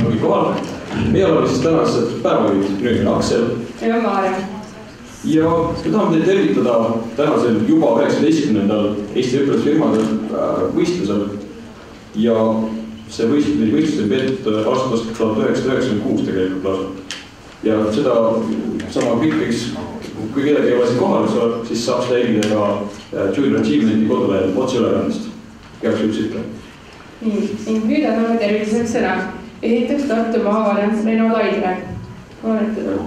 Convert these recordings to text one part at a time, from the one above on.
oli kohal. Meie oleme siis tänased päevajuhid, nüüd Aksel ja Maarja. Ja me tahame teid tervitada tänasel juba 19. Eesti hüppelusfirmade võistlusel. Ja see võistlus on peetud aastast 1996 tegelikult lausa. Ja seda sama kõikiks, kui kedagi ei ole siin kohal, siis saab seda jälgida ka Junior Achievementi kodulehel otseülekandest. Peaks üks ütle. Ning nüüd anname tervituseks sõna ehitus Tartu maavanem Reino Laidre. Oletada.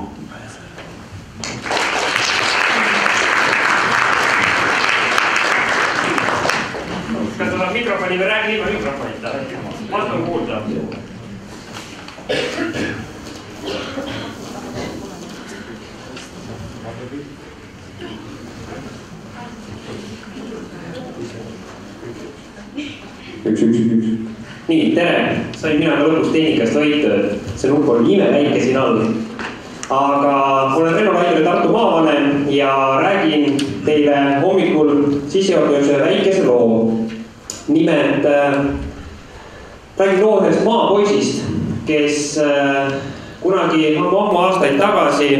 Kas tuleb mikrofoni või räägi ilma mikrofonita? Ma tahan kuulda. Üks. Nii, tere! Sain mina ka lõpus tehnikast võitu, et see nupp on imeväike siin all. Aga olen Reino Laidre Tartu maavanem ja räägin teile hommikul sissejuhatuse väikese loo. Nimelt räägin loo ühest maapoisist, kes kunagi ammu aastaid tagasi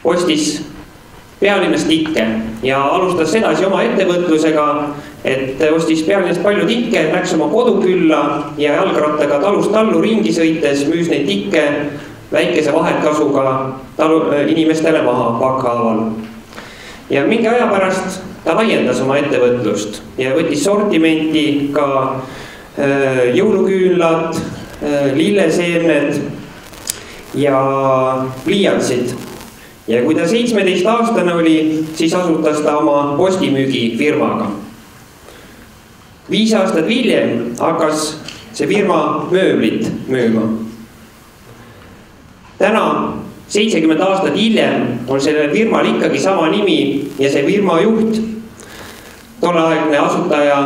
ostis pealinnast tikke ja alustas edasi oma ettevõtlusega, et ostis pealinnast palju tikke, läks oma kodukülla ja jalgrattaga talust tallu ringi sõites müüs neid tikke väikese vahetkasuga inimestele maha pakhaaval. Ja mingi aja pärast ta laiendas oma ettevõtlust ja võttis sortimenti ka jõuluküünlad, lilleseemned ja pliiatsid. Ja kui ta 17-aastane oli, siis asutas ta oma postimüügifirmaga. 5 aastat hiljem hakkas see firma mööblit müüma. Täna, 70 aastat hiljem, on sellel firmal ikkagi sama nimi ja see firma juht, tolleaegne asutaja,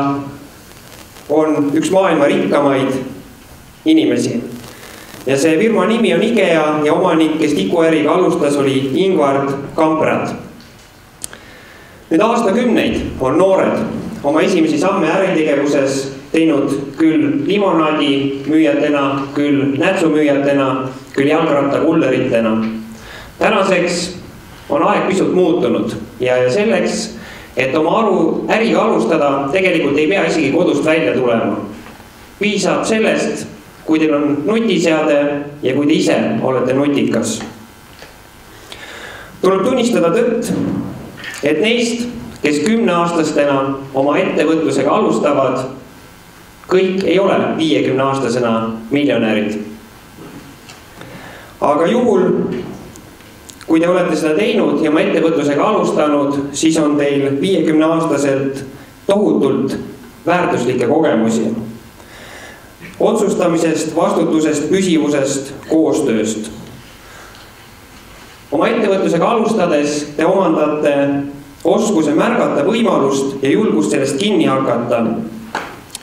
on üks maailma rikkamaid inimesi. Ja see firma nimi on IKEA ja omanik, kes tikuäriga alustas, oli Ingvar Kamprad. Nüüd aastakümneid on noored oma esimesi samme äritegevuses teinud küll limonaadi müüjatena, küll nätsumüüjatena, küll jalgrattakulleritena. Tänaseks on aeg pisut muutunud ja selleks, et oma äriga alustada, tegelikult ei pea isegi kodust välja tulema. Piisab sellest, kui teil on nutiseade ja kui te ise olete nutikas. Tuleb tunnistada tõtt, et neist, kes 10-aastastena oma ettevõtlusega alustavad, kõik ei ole 50-aastasena miljonärid. Aga juhul, kui te olete seda teinud ja oma ettevõtlusega alustanud, siis on teil 50-aastaselt tohutult väärtuslikke kogemusi. Otsustamisest, vastutusest, püsivusest, koostööst. Oma ettevõtlusega alustades te omandate oskuse märgata võimalust ja julgust sellest kinni hakata.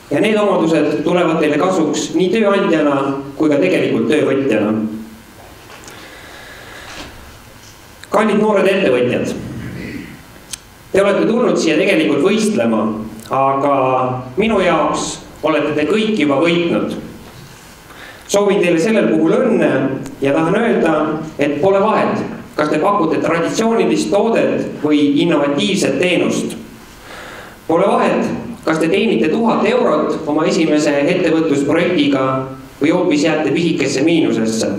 Ja need omadused tulevad teile kasuks nii tööandjana kui ka tegelikult töövõtjana. Kallid noored ettevõtjad, te olete tulnud siia tegelikult võistlema, aga minu jaoks olete te kõik juba võitnud. Soovin teile sellel puhul õnne ja tahan öelda, et pole vahet, kas te pakute traditsioonilist toodet või innovatiivset teenust. Pole vahet, kas te teenite 1000 eurot oma esimese ettevõtlusprojektiga või hoopis jääte pisikesse miinusesse.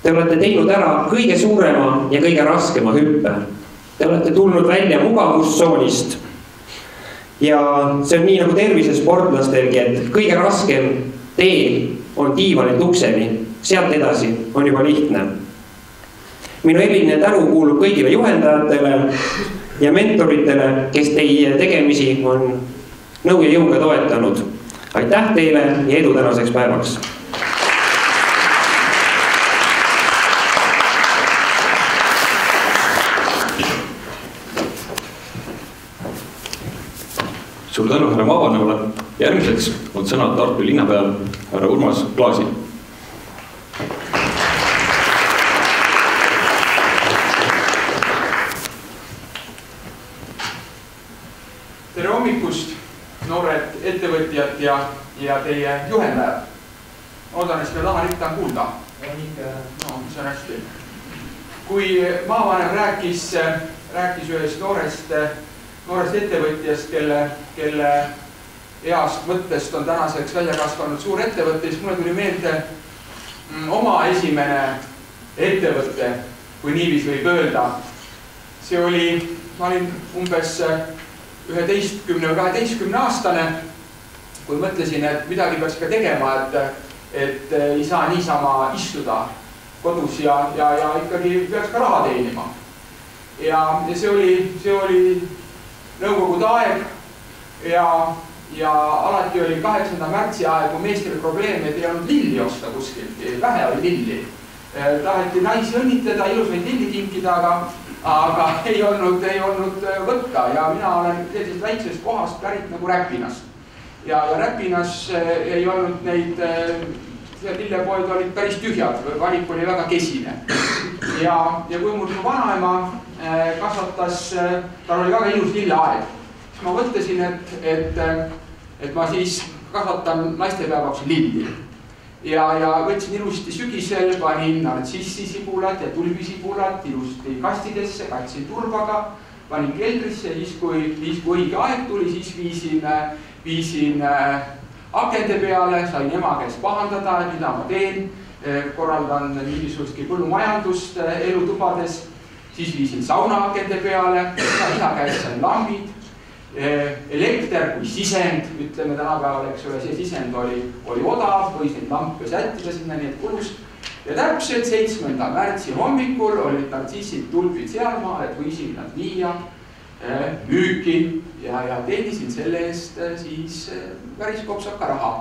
Te olete teinud ära kõige suurema ja kõige raskema hüppe. Te olete tulnud välja mugavustsoonist. Ja see on nii nagu tervisesportlastelgi, et kõige raskem tee on diivanilt ukseni, sealt edasi on juba lihtne. Minu eriline tänu kuulub kõigile juhendajatele ja mentoritele, kes teie tegemisi on nõu ja jõuga toetanud. Aitäh teile ja edu tänaseks päevaks! Suur tänu härra maavanemale. Järgmiseks on sõna Tartu linnapeal härra Urmas Klaasi. Tere hommikust, noored ettevõtjad ja teie juhendajad. Oodan, et seda tahan ikka kuulda. No, see on hästi. Kui maavanem rääkis ühest noorest ettevõtjast, kelle heast mõttest on tänaseks välja kasvanud suur ettevõte, siis mulle tuli meelde oma esimene ettevõte, kui niivis võib öelda. See oli, ma olin umbes 11 või 12 aastane, kui mõtlesin, et midagi peaks ka tegema, et ei saa niisama istuda kodus ja ikkagi peaks ka raha teenima. Ja see oli nõukogude aeg ja alati oli 8. märtsi aegu meestel probleemi, et ei olnud lilli osta kuskilt, vähe oli lilli. Taheti naisi õnnitleda, ilusaid lilli kinkida, aga ei olnud võtta ja mina olen sellisest väiksest kohast pärit nagu Räpinast. Ja Räpinas ei olnud neid, lillepoed olid päris tühjad, valik oli väga kesine. Ja kui mul vanaema kasvatas, tal oli väga ilus lilleaed, siis ma mõtlesin, et ma siis kasvatan naistepäevaks lilli. Ja võtsin ilusti sügisel, panin nartsissisibulad ja tulbisibulad ilusti kastidesse, katsin turbaga, panin keldrisse ja siis kui õige aeg tuli, siis viisin akende peale, sain ema käest pahandada, mida ma teen, korraldan mingisugustki põllumajandust elutubades, siis viisin sauna akende peale, isa käest sain lambid, elekter kui sisend, ütleme tänapäeval, eks ole, see sisend oli odav, võisin lampe sättida sinna, nii et kulus. Ja täpselt 7. märtsi hommikul olid nartsissid tulbid sealmaa, et võisin nad viia müüki ja teenisin selle eest siis päris kopsaka raha.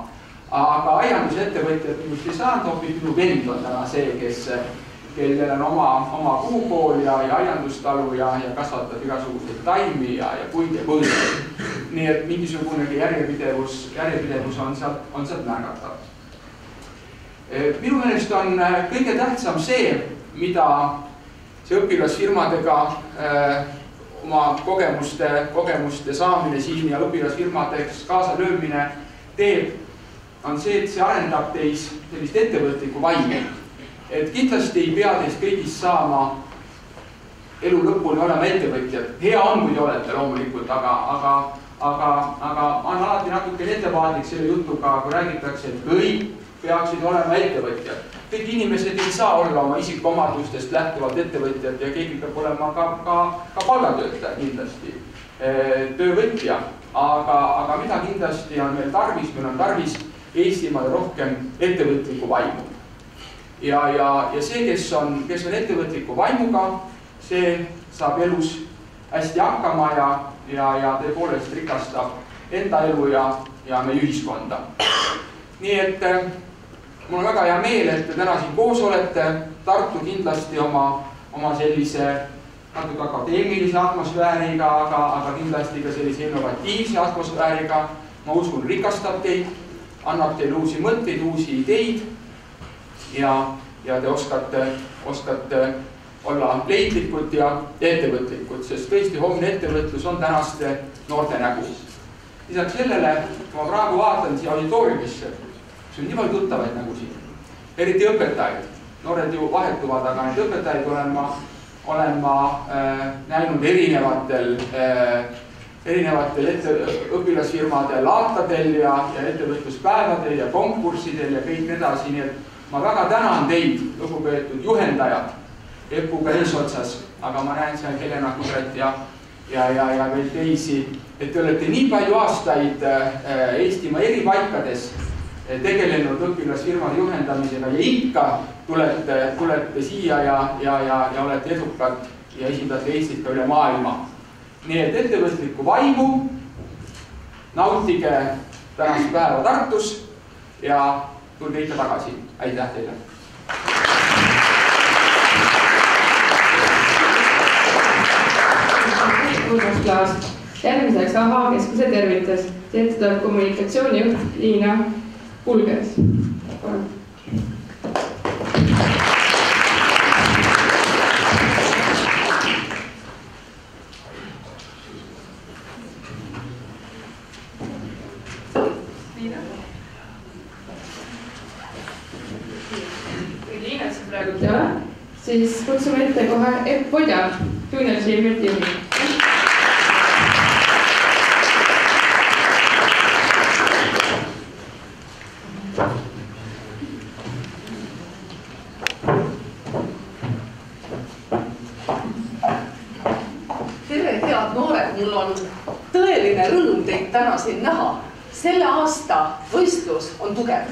Aga aiandusettevõtjad minust ei saanud, hoopis minu vend on täna see, kellel on oma puukool ja aiandustalu ja kasvatab igasuguseid taimi ja puid ja põõd. Nii et mingisugunegi järjepidevus on sealt märgatav. Minu meelest on kõige tähtsam see, mida see õpilasfirmadega oma kogemuste saamine siin ja õpilasfirmadeks kaasa löömine teeb, on see, et see arendab teis sellist ettevõtlikku vaimu. Et kindlasti ei pea teist kõigist saama elu lõpuni olema ettevõtjad. Hea on, kui te olete loomulikult, aga ma olen alati natuke ettevaatlik selle jutuga, kui räägitakse, et kõik peaksid olema ettevõtjad. Kõik inimesed ei saa olla oma isikuomadustest lähtuvalt ettevõtjad ja keegi peab olema ka palgatöötaja kindlasti, töövõtja. Aga mida kindlasti on meil tarvis Eestimaal rohkem ettevõtliku vaimu. Ja see, kes on ettevõtliku vaimuga, see saab elus hästi hakkama ja tõepoolest rikastab enda elu ja meie ühiskonda. Nii et mul on väga hea meel, et te täna siin koos olete. Tartu kindlasti oma sellise natuke akadeemilise atmosfääriga, aga kindlasti ka sellise innovatiivse atmosfääriga, ma uskun, rikastab teid, annab teile uusi mõtteid, uusi ideid ja te oskate olla leidlikud ja ettevõtlikud, sest tõesti homne ettevõtlus on tänaste noorte nägu. Lisaks sellele, kui ma praegu vaatan siia auditooriumisse, see on nii palju tuttavaid nägusid, eriti õpetajaid. Noored ju vahetuvad, aga need õpetajaid olen ma näinud erinevatel õpilasfirmade laatadel ja ettevõtluspäevadel ja konkurssidel ja kõik edasi, nii et ma väga tänan teid, lugupeetud juhendajad, Epuga eesotsas, aga ma näen seal Helena Kudret ja veel teisi, et te olete nii palju aastaid Eestimaa eri paikades tegelenud õpilasfirmade juhendamisega ja ikka tulete siia ja olete edukad ja esindate Eestit ka üle maailma. Nii et ettevõtlikku vaimu, nautige tänast päeva Tartus ja tulge ikka tagasi. Aitäh teile! Klaas. Järgmiseks AHA-keskuse tervitas. Sealt tuleb kommunikatsioonijuht Liina Pulgers. Kui Liinas praegult ei ole, siis kutsume ette kohe Epp Podja, Junior Senior tiimi. Tere, head noored, mul on tõeline rõõm teid täna siin näha. Selle aasta võistlus on tugev.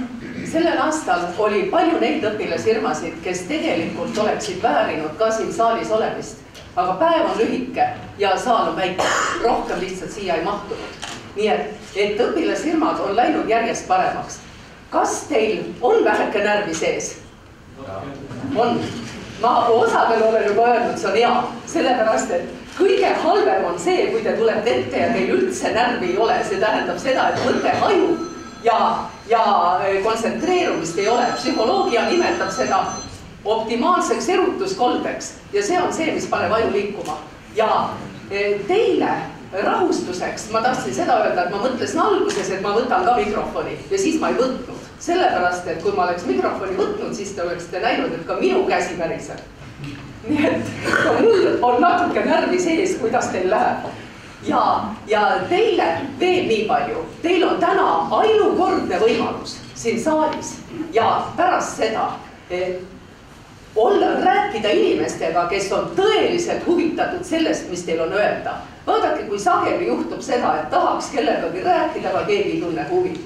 Sellel aastal oli palju neid õpilasfirmasid, kes tegelikult oleksid väärinud ka siin saalis olemist. Aga päev on lühike ja saal on väike. Rohkem lihtsalt siia ei mahtunud. Nii et õpilasfirmad on läinud järjest paremaks. Kas teil on väheke närvi sees? On. Ma osadel olen juba öelnud, see on hea. Sellepärast, et kõige halvem on see, kui te tulete ette ja teil üldse närvi ei ole. See tähendab seda, et mõte hajub ja kontsentreerumist ei ole. Psühholoogia nimetab seda optimaalseks erutuskoldeks ja see on see, mis paneb aju liikuma. Ja teile rahustuseks ma tahtsin seda öelda, et ma mõtlesin alguses, et ma võtan ka mikrofoni ja siis ma ei võtnud. Sellepärast, et kui ma oleks mikrofoni võtnud, siis te oleksite näinud, et ka minu käsi päriseb. Nii et mul on natuke närvi sees, kuidas teil läheb. Ja teile veel nii palju. Teil on täna ainukordne võimalus siin saalis ja pärast seda rääkida inimestega, kes on tõeliselt huvitatud sellest, mis teil on öelda. Vaadake, kui sageli juhtub seda, et tahaks kellegagi rääkida, aga keegi ei tunne huvi.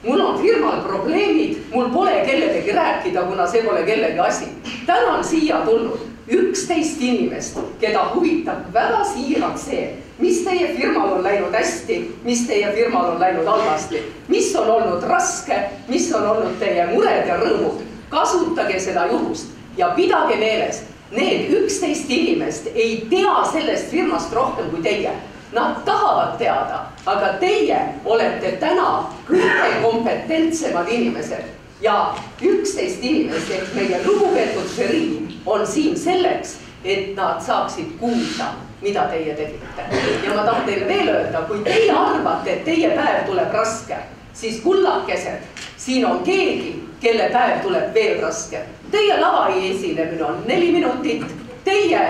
Mul on firmal probleemid, mul pole kellegagi rääkida, kuna see pole kellegi asi. Täna on siia tulnud 11 inimest, keda huvitab väga siiralt see, mis teie firmal on läinud hästi, mis teie firmal on läinud halvasti, mis on olnud raske, mis on olnud teie mured ja rõõmud. Kasutage seda juhust ja pidage meeles, need 11 inimest ei tea sellest firmast rohkem kui teie. Nad tahavad teada, aga teie olete täna kõige kompetentsemad inimesed ja 11 inimest, et meie lugupeetud žürii on siin selleks, et nad saaksid kuulda, mida teie tegite. Ja ma tahan teile veel öelda, kui teie arvate, et teie päev tuleb raske, siis kullakesed, siin on keegi, kelle päev tuleb veel raske. Teie lavai esinemine on 4 minutit, teie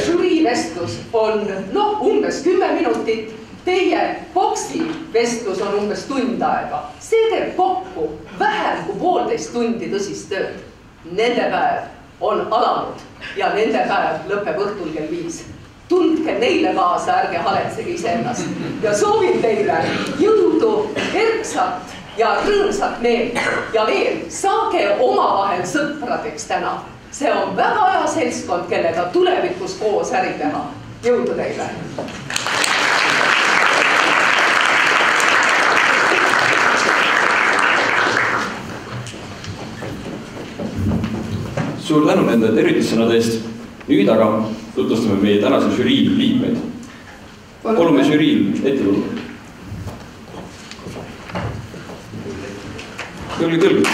žürii vestlus on umbes 10 minutit, teie boksi vestlus on umbes tund aega. See teeb kokku vähem kui 1,5 tundi tõsist tööd. Nende päev on alanud ja nende päev lõpeb õhtul kell 5. Tundke neile kaasa, ärge haletsege iseennast ja soovin teile jõudu, erksat ja rõõmsat meelt ja veel saage omavahel sõpradeks täna. See on väga hea seltskond, kellega tulevikus koos äri teha. Jõudu teile! Suur tänu nende tervitussõnade eest. Nüüd aga tutvustame meie tänase žürii liikmeid. Palume žüriil ette tulla. Kõlge.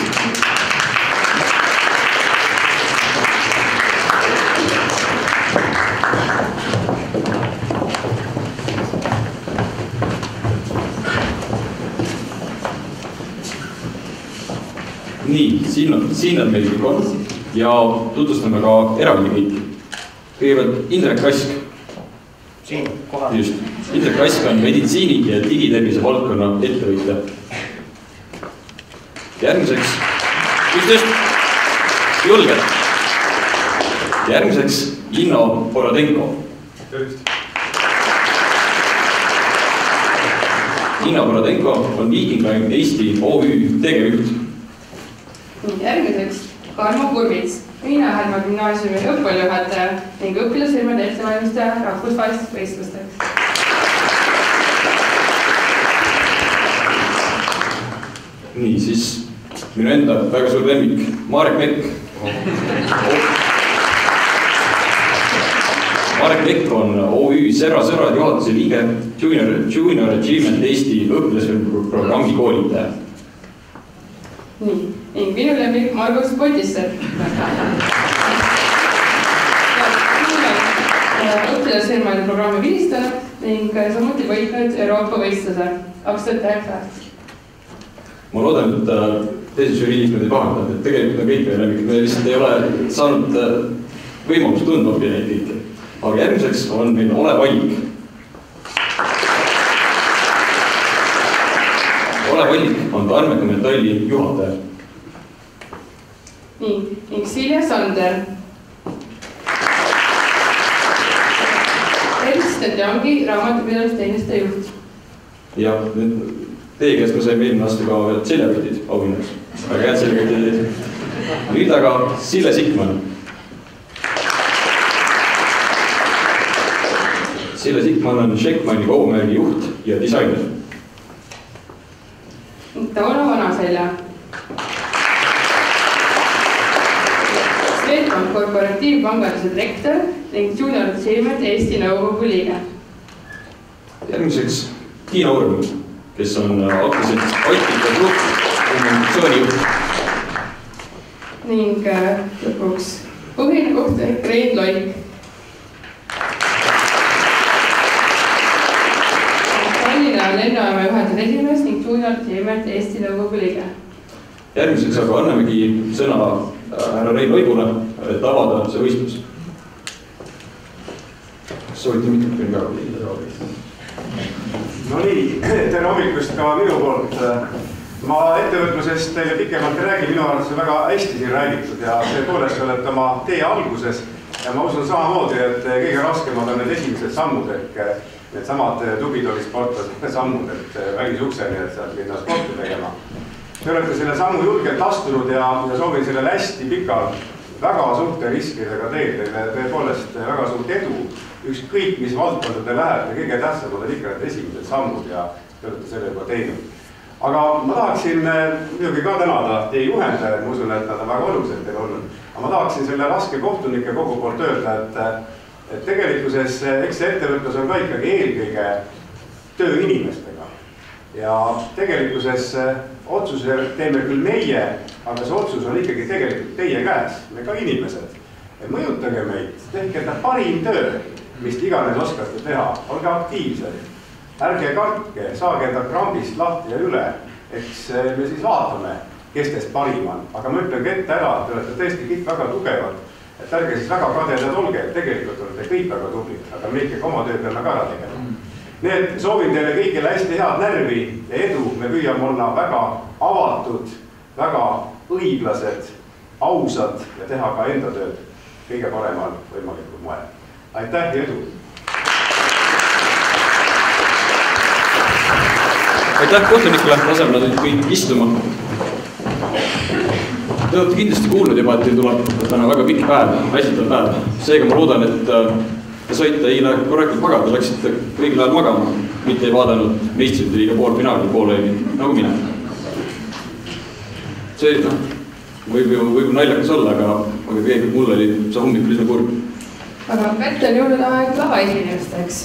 Nii, siin on meil kõik on ja tutvustame ka eraldi kõiki. Kõigepealt Indrek Kask. Siin, kohal. Just. Indrek Kask on meditsiini ja digitervise valdkonna ettevõtja. Järgmiseks, julged. Järgmiseks Inno Borodenko. Inno Borodenko on Viking Line Eesti OÜ tegevjuht. Järgmiseks Karmo Kurvits, Miina-Härma gümnaasiumi õppejuhataja ning õpilasfirmade ettevalmistaja rahvusvahelisteks võistlusteks. Nii, siis minu enda väga suur lemmik, Marek Mekk. Marek Mekk on OÜ Serra Sõrad juhatuse liige, Junior Achievement Eesti õpilasprogrammi koolitaja. Nii, ning minu lemmik Margus Potisser. Õpilasfirmade programmi vilistanud ning samuti võitnud Euroopa võistluse 2009. ma loodan, et teise žürii liikmed ei pahandanud, et tegelikult on kõik meie lemmikid, me lihtsalt ei ole saanud võimalust tundma neid kõiki. Aga järgmiseks on meil Ole Vallik. Ole Vallik on Tammeka Metalli juhataja. Nii, ning Silja Sander. Ernst & Youngi raamatupidamisteeniste juht. Ja, teie käest me saime eelmine aasta ka seljakotid auhinnaks. Väga head seljakotid. Nüüd aga Sille Sikman. Sille Sikman on Scheckmanni kaubamärgi juht ja disainer. Tauno Vanaselja. Swedbank korporatiivpanganduse direktor ning Junior Achievement Eesti nõukogu liige. Järgmiseks Tiina Urm, kes on aktsiaseltsis Baltika Group kommunikatsiooni juht. Ning lõpuks põhiline kohtunik Rein Loik. Tallinna lennujaama juhatuse esimees ning Junior Achievement Eesti nõukogu liige. Järgmiseks aga annamegi sõna härra Rein Loigule, et avada see võistlus. Soovite mikrofoni ka? No nii, tere hommikust ka minu poolt. Ma ettevõtlusest teile pikemalt ei räägi, minu arvates on väga hästi siin räägitud ja tõepoolest olete oma tee alguses ja ma usun samamoodi, et kõige raskemad on need esimesed sammud ehk need samad tubitoolisportlased sammud, et välisukseni, et sealt minna sporti tegema. Te olete selle sammu julgelt astunud ja soovin sellele hästi pikalt väga suurte riskidega teile tõepoolest väga suurt edu. Ükskõik, mis valdkonda te lähete, kõige tähtsamad on ikka need esimesed sammud ja te olete selle juba teinud. Aga ma tahaksin muidugi ka tänada teie juhendajaid, ma usun, et nad on väga olulised teil olnud. Aga ma tahaksin selle raske kohtunike kogu poolt öelda, et tegelikkuses eks see ettevõtlus on ka ikkagi eelkõige tööinimestega. Ja tegelikkuses otsuse teeme küll meie, aga see otsus on ikkagi tegelikult teie käes, me ka inimesed. Mõjutage meid, tehke enda parim töö, mis iganes oskate teha, olge aktiivsed. Ärge kartke, saage enda krambist lahti ja üle, eks me siis vaatame, kes teist parim on. Aga ma ütlen ette ära, te olete tõesti kõik väga tugevad, et ärge siis väga kadedad olge, et tegelikult olete kõik väga tublid, aga me ikkagi oma töö peame ka ära tegema. Nii et soovin teile kõigile hästi head närvi ja edu, me püüame olla väga avatud, väga õiglased, ausad ja teha ka enda tööd kõige paremal võimalikul moel. Aitäh ja edu! Aitäh kohtunikule, laseme nad kõik istuma. Te olete kindlasti kuulnud juba, et teil tuleb täna väga pikk päev, väsitav päev. Seega ma loodan, et te saite eile korrektselt magada, läksite õigel ajal magama, mitte ei vaadanud meistrite liiga poolfinaali pooleli, nagu mina. See võib naljakas olla, aga kõigepealt mul oli see hommikul üsna kurb. Aga kätte on jõudnud aeg lavaesinimisteks.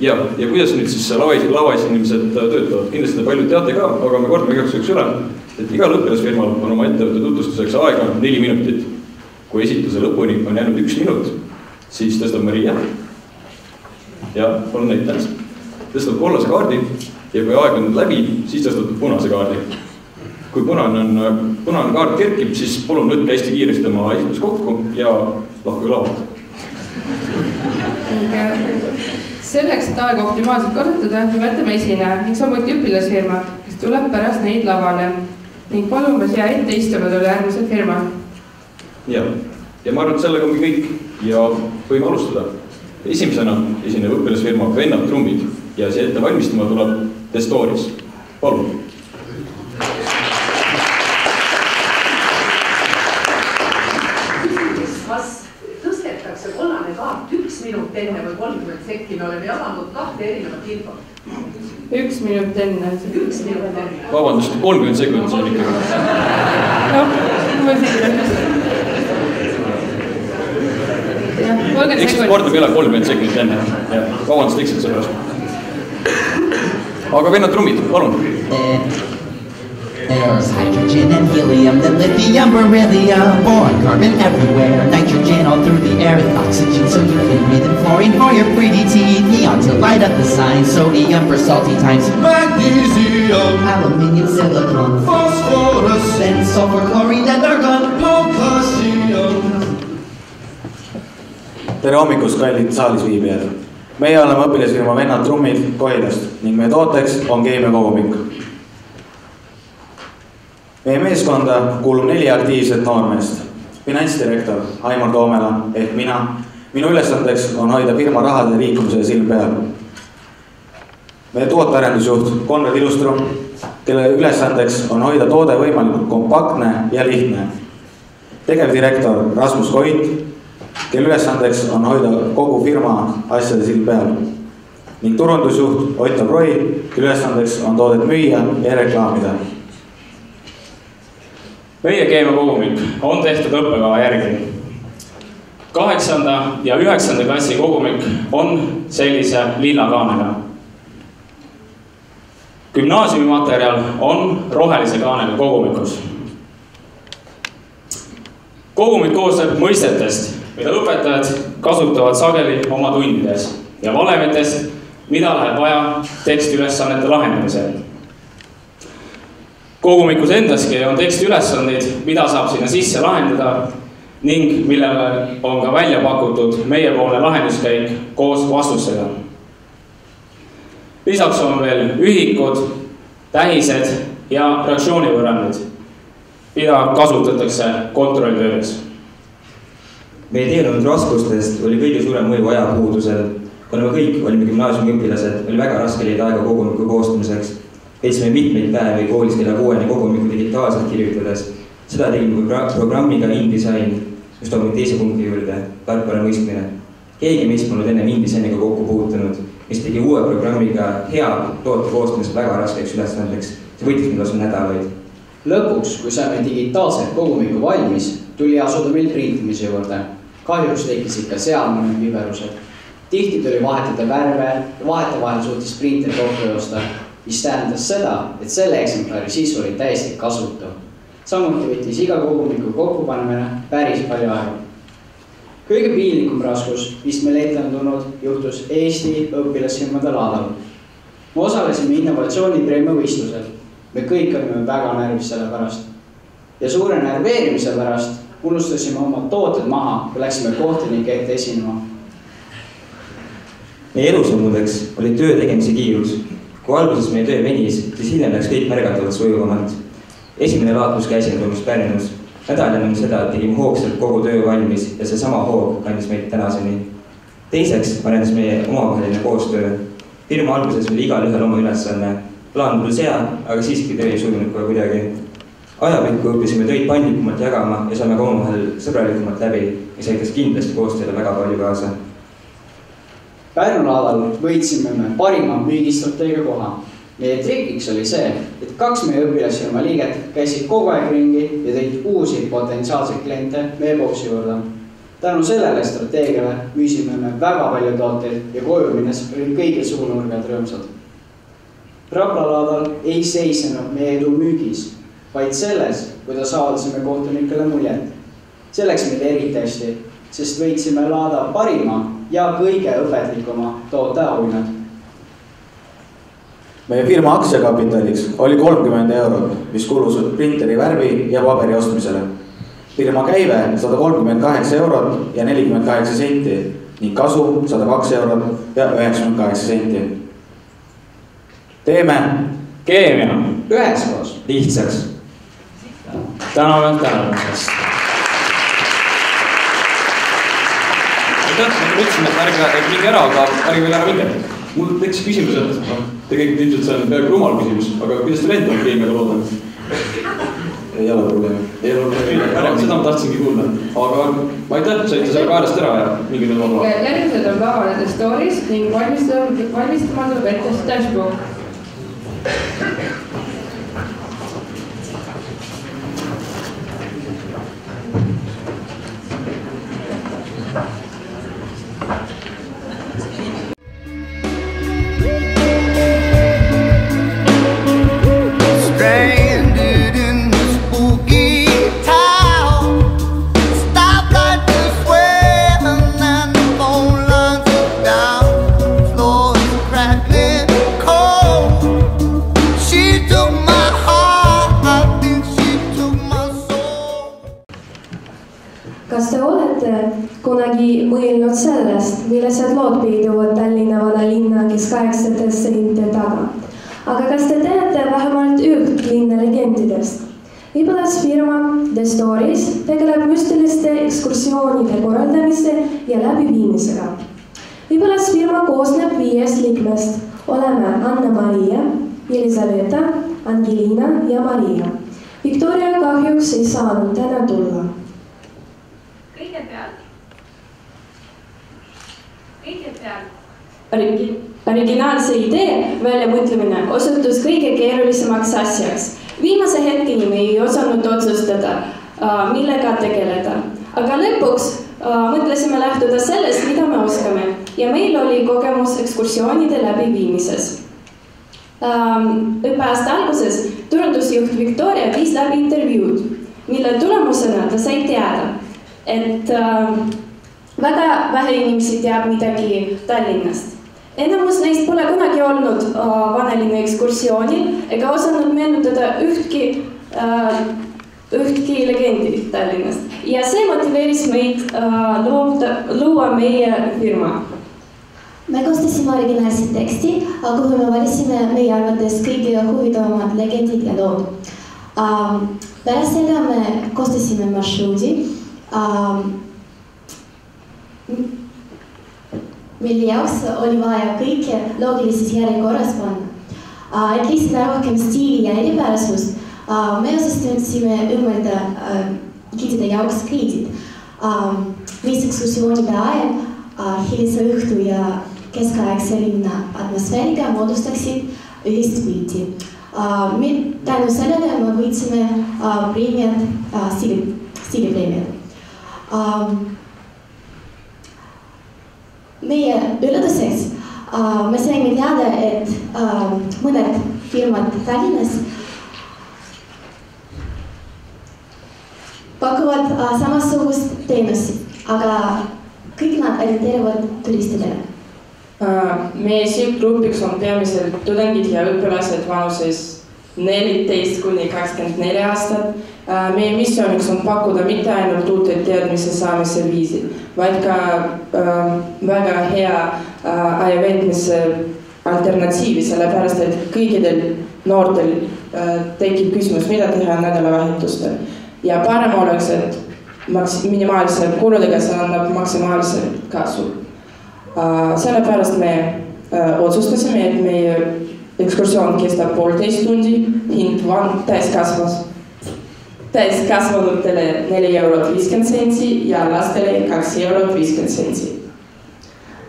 Ja kuidas nüüd siis lavaesinimesed töötavad? Kindlasti te paljud teate ka, aga me kordame igaks üle, et igal õpilasfirmal on oma ettevõtte tutvustuseks aega 4 minutit. Kui esituse lõpuni on jäänud 1 minut, siis tõstab Maria. Ja palun näiteks. Tõstab kollase kaardi ja kui aeg on läbi, siis tõstab punase kaardi. Kui punane kaart kerkib, siis palun võtke hästi kiiresti oma esitus kokku ja lahkuge lavalt. Selleks, et aega optimaalselt kasutada, nimetame esineja ning samuti õpilasfirma, kes tuleb pärast neid lavale ning palume siia ette istuma tulla järgmised firma. Ja ma arvan, et sellega ongi kõik ja võime alustada. Esimesena esineb õpilasfirma Vennad Trumbid ja see ette valmistama tuleb Testoris. Palun! Kollane kaart 1 minut enne või 30 sekki, me oleme jaganud 2 erinevat infot. 1 minut enne. 1 minut enne. Vabandust, 30 sekundit see on ikka. Eks kordab jälle 30 sekundit enne. Vabandust, eksid selle pärast. Aga Vennad Trumbid, palun. There's hydrogen and helium, then lithium, beryllium, boron, carbon everywhere, nitrogen all through the air, and oxygen so you can breathe, and fluorine for your pretty teeth, neon to light up the signs, sodium for salty times, magnesium, aluminium, silicon, phosphorus, then sulfur, chlorine, and argon, potassium. Tere hommikust, kallid saalis viibijad. Meie oleme õpilasfirma Vennad Trummid Kohilast ning meie tooteks on keemiakogumik. Meie meeskonda kuulub 4 aktiivset noormeest. Finantsdirektor Aimar Toomela ehk mina. Minu ülesandeks on hoida firma rahade liikumise silm peal. Meie tootearendusjuht Konrad Ilustrum, kelle ülesandeks on hoida toode võimalikult kompaktne ja lihtne. Tegevdirektor Rasmus Koit, kelle ülesandeks on hoida kogu firma asjade silm peal. Ning turundusjuht Otto Broi, kelle ülesandeks on toodet müüa ja reklaamida. Meie keemiakogumik on tehtud õppekava järgi. 8. ja 9. klassi kogumik on sellise lilla kaanega. Gümnaasiumi materjal on rohelise kaanega kogumikus. Kogumik koosneb mõistetest, mida õpetajad kasutavad sageli oma tundides ja valemitest, mida läheb vaja tekstiülesannete lahendamisel. Kogumikus endaski on tekstiülesandeid, mida saab sinna sisse lahendada ning millele on ka välja pakutud meiepoolne lahenduskäik koos vastustega. Lisaks on veel ühikud, tähised ja reaktsioonivõrrandid, mida kasutatakse kontrolltöödes. Meie teelunud raskustest oli kõige suurem mõju ajapuudusel. Kuna me kõik olime gümnaasiumi õpilased, oli väga raske leida aega kogumiku koostamiseks. Veetsime mitmeid päevi koolis kella 6 kogumiku digitaalselt kirjutades. Seda tegime programmiga InDesign, mis toomib teise punkti juurde, tarkvara mõistmine. Keegi meist polnud enne InDesigniga kokku puutunud, mis tegi uue programmiga hea toote koostamisel väga raskeks ülesandeks. See võttis meil lausa nädalaid. Lõpuks, kui saime digitaalselt kogumiku valmis, tuli asuda meil printimise juurde. Kahjuks tekkisid ka seal mõned viberused. Tihti tuli vahetada värve ja vahetevahel suutis printer kokku joosta, mis tähendas seda, et selle eksemplari sisu oli täiesti kasutu. Samuti võttis iga kogumiku kokkupanemine päris palju aega. Kõige piinlikum raskus, mis meil ette on tulnud, juhtus Eesti õpilasfirmade laadal. Me osalesime innovatsioonipreemia võistlusel. Me kõik olime väga närvis selle pärast. Ja suure närveerimise pärast unustasime oma tooted maha ja läksime kohtunike ette esinema. Meie elusammudeks oli töö tegemise kiirus. Kui alguses meie töö venis, siis hiljem läks kõik märgatavalt sujuvamalt. Esimene laatus käisime toimus Pärnus. Nädal enne seda tegime hoogselt kogu töö valmis ja see sama hoog kandis meid tänaseni. Teiseks arendas meie omavaheline koostöö. Firma alguses oli igal ühel oma ülesanne. Plaan küll sea, aga siiski töö ei sujunud kohe kuidagi. Ajapikku õppisime töid paindlikumalt jagama ja saame ka omavahel sõbralikumalt läbi, mis aitas kindlasti koostööle väga palju kaasa. Pärnu laadal võitsime me parima müügistrateegia koha. Meie trikiks oli see, et 2 meie õpilasfirma liiget käisid kogu aeg ringi ja tõid uusi potentsiaalseid kliente meie boksi juurde. Tänu sellele strateegiale müüsime me väga palju tooteid ja koju minnes olid kõigil suunurgad rõõmsad. Rapla laadal ei seisnenud meie edu müügis, vaid selles, kuidas avaldasime kohtunikele muljet. Selleks meil eriti hästi, sest võitsime laada parima ja kõige õpetlikuma toote auhinnad. Meie firma aktsiakapitaliks oli 30 €, mis kulus printeri värvi ja paberi ostmisele. Firma käive 138 € ja 48 senti ning kasu 102 € ja 98 senti. Teeme keemia üheskoos lihtsaks. Täname tänapäevast. Aitäh, nagu ütlesime, et ärge minge ära, aga ärge veel ära minge. Mul tekkis küsimus, et tegelikult ilmselt see on peaaegu rumal küsimus, aga kuidas teil endal keemiaga lood on? Ei ole probleemi. Ei ole probleemi, seda ma tahtsingi kuulda. Aga aitäh, saite selle kaelast ära ja mingi nüüd vaba. Järgmised on lavanede stories ning valmistama tuleb ette Stashbook. Stranded olete kunagi mõelnud sellest, millised lood peiduvad Tallinna vanalinna keskaegsete seinte taga? Aga kas te teate vähemalt üht linna legendidest? Viipalasfirma The Stories tegeleb müstiliste ekskursioonide korraldamise ja läbiviimisega. Viipalasfirma koosneb 5 liikmest. Oleme Anna-Maria, Elisaveta, Angelina ja Maria. Victoria kahjuks ei saanud täna tulla. Originaalse idee väljamõtlemine osutus kõige keerulisemaks asjaks. Viimase hetkeni me ei osanud otsustada, millega tegeleda. Aga lõpuks mõtlesime lähtuda sellest, mida me oskame. Ja meil oli kogemus ekskursioonide läbiviimises. Õppeaasta alguses turundusjuht Victoria viis läbi intervjuud, mille tulemusena ta sai teada, et väga vähe inimesi teab midagi Tallinnast. Enamus neist pole kunagi olnud vanalinna ekskursioonil ega osanud meenutada ühtki legendi Tallinnast. Ja see motiveeris meid luua meie firma. Me koostasime originaalset teksti, kuhu me valisime meie arvates kõige huvitavamad legendid ja lood. Pärast seda me koostasime marsruudi, mille jaoks oli vaja kõike loogilises järjekorras panna. Et lihtsalt rohkem stiili ja eripärasust, me otsustasime ümmelda giidide jaoks kriidid, mis ekskursioonide ajal hilise õhtu ja keskaegse linna atmosfääriga moodustaksid ühist pilti. Tänu sellele me võitsime stiilipreemiad. Meie üllatuseks me saime teada, et mõned firmad Tallinnas pakuvad samasugust teenust, aga kõik nad orienteerivad turistidele. Meie sihtgrupiks on peamiselt tudengid ja õpilased vanuses 14 kuni 24 aastat. Meie missiooniks on pakkuda mitte ainult uute teadmise saamise viisi, vaid ka väga hea ajaveetmise alternatiivi, sellepärast et kõikidel noortel tekib küsimus, mida teha nädalavahetustel. Ja parem oleks, et minimaalse kuludega see annab maksimaalse kasu. Sellepärast me otsustasime, et meie ekskursioon kestab 1,5 tundi, hind täiskasvanutele 4,50 € ja lastele 2,50 €.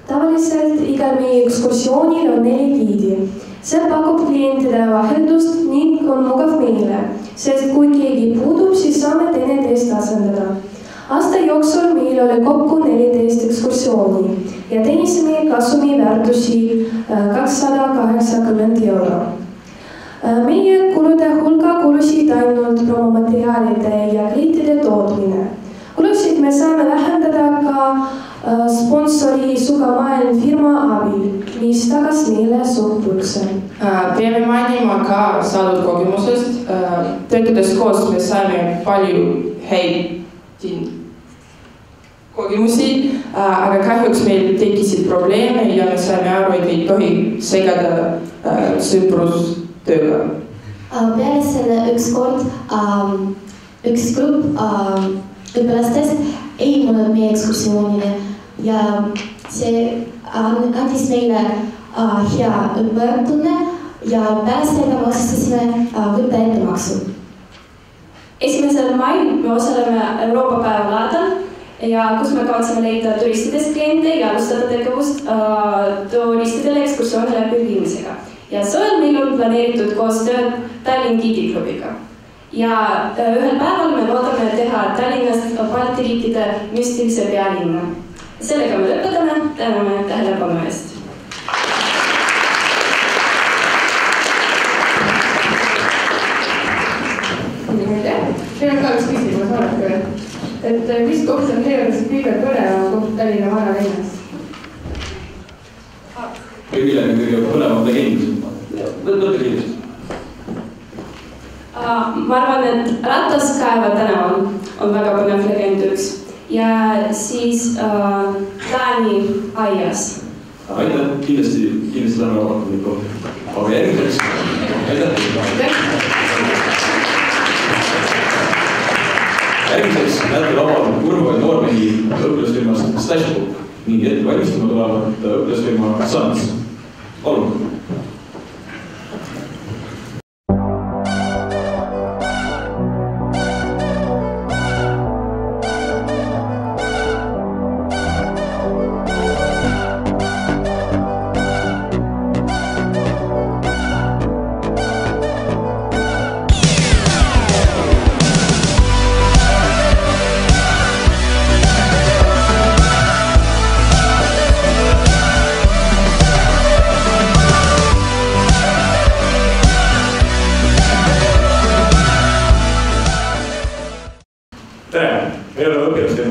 Tavaliselt igal meie ekskursioonil on 4 giidi. See pakub klientide vaheldust ning on mugav meile, sest kui keegi puudub, siis saame teineteist asendada. Aasta jooksul meil oli kokku 14 ekskursiooni ja teenisime kasumi väärtusi 280 €. Meie kulude hulga kulusid ainult promomateriaalide ja klientide tootmine. Kulusid me saame vähendada ka sponsori Sugamaailm firma abil, mis tagas meile suhtpulse. Peame mainima ka saadud kogemusest. Töötades koos me saime palju häid kogemusi, aga kahjuks meil tekkisid probleeme ja me saime aru, et ei tohi segada sõprustööga. Peale selle ükskord üks grupp õpilastest ei tulnud meie ekskursioonile ja see andis meile hea õppetunne ja pärast seda me otsustasime võtta ettemaksu. 1. mail me osaleme Euroopa päevalaadal ja kus me kavatseme leida turistidest kliente ja alustada tegevust turistidele ekskursiooni läbiviimisega. Ja see meil on planeeritud koostööd Tallinn Giidiklubiga. Ja ühel päeval me loodame teha Tallinnast Balti riikide müstilise pealinna. Sellega me lõpetame, täname tähelepanu eest. Meil on ka üks küsimus alati, et mis koht on teie arvates kõige põnevam koht Tallinna vanalinnas? Või millega kõige põnevam legend? Võtta kiiresti. Ma arvan, et Rataskaeva tänav on väga põnev legend üks. ja siis Taani aias. Aitäh, kindlasti lähme vaatamiku. Aga järgmiseks. Aitäh. Järgmiseks näete laval kurvaid noormehi õpilasfirmast Stashbook ning ette valmistama tulevat õpilasfirma Sans. Palun.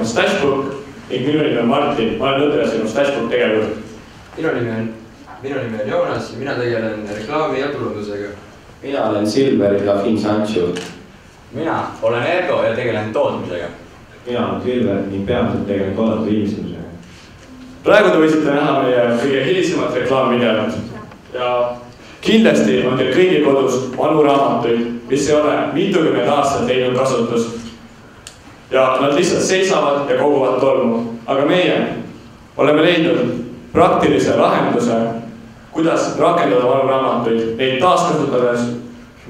Stashbook ning minu nimi on Martin, ma olen õpilasfirma Stashbook tegevjuht. Minu nimi on Joonas ja mina tegelen reklaami ja turundusega. Mina olen Silver ja Finn Sancho. Mina olen Ergo ja tegelen tootmisega. Mina olen Silver ning peamiselt tegelen koodade viimistamisega. Praegu te võisite näha meie kõige hilisemat reklaamvideot ja kindlasti on teil kõigi kodus vanu raamatuid, mis ei ole mitukümmend aastat leidnud kasutust. Ja nad lihtsalt seisavad ja koguvad tolmu. Aga meie oleme leidnud praktilise lahenduse, kuidas rakendada vanu raamatuid, neid taaskasutades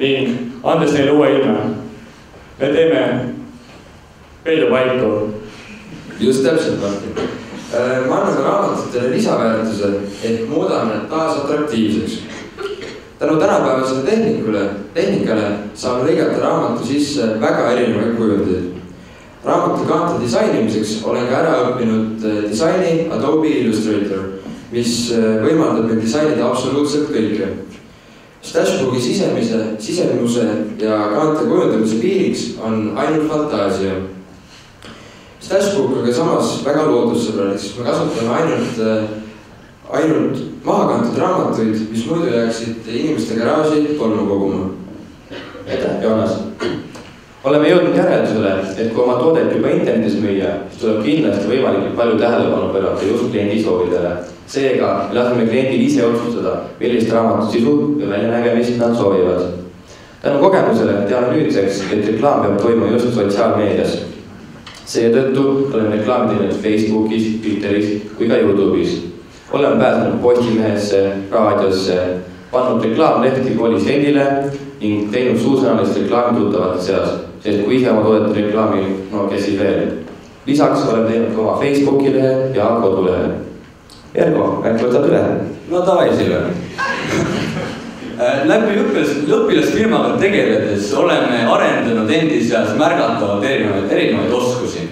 ning andes neile uue ilme. Me teeme peidupaiku. Just täpselt, Martin. Ma anname raamatutele lisaväärtuse, et muudame taas atraktiivseks. Tänu tänapäevasele tehnikale saame lõigata raamatu sisse väga erinevaid kujundeid. Raamatu kaante disainimiseks olen ka ära õppinud disaini Adobe Illustrator, mis võimaldab meil disainida absoluutselt kõike. Stashbooki sisemuse ja kaante kujundamise piiriks on ainult fantaasia. Stashbook on ka samas väga loodussõbralik, sest me kasutame ainult mahakantud raamatuid, mis muidu jääksid inimeste garaaži tolmu koguma. Aitäh, Joonas! Oleme jõudnud järeldusele, et kui oma toodet juba internetis müüa, siis tuleb kindlasti võimalikult palju tähelepanu pöörata just kliendi soovidele. Seega laseme kliendil ise otsustada, millist raamatu sisu ja väljanägemist nad soovivad. Tänu kogemusele teame nüüdseks, et reklaam peab toimuma just sotsiaalmeedias. Seetõttu oleme reklaami teinud Facebookis, Twitteris kui ka YouTube'is. Oleme pääsenud Postimehesse, raadiosse, pannud reklaamlehti kolisendile ning teinud suusõnalist reklaami tuttavate seas, sest kui ise oma toodet reklaami, no kes siis veel. Lisaks oleme teinud ka oma Facebooki lehe ja kodulehe. Ergo, äkki võtad üle? No davai, Silver. Läbi õpilasfirmaga tegeledes oleme arendanud endi seas märgatavalt erinevaid oskusi.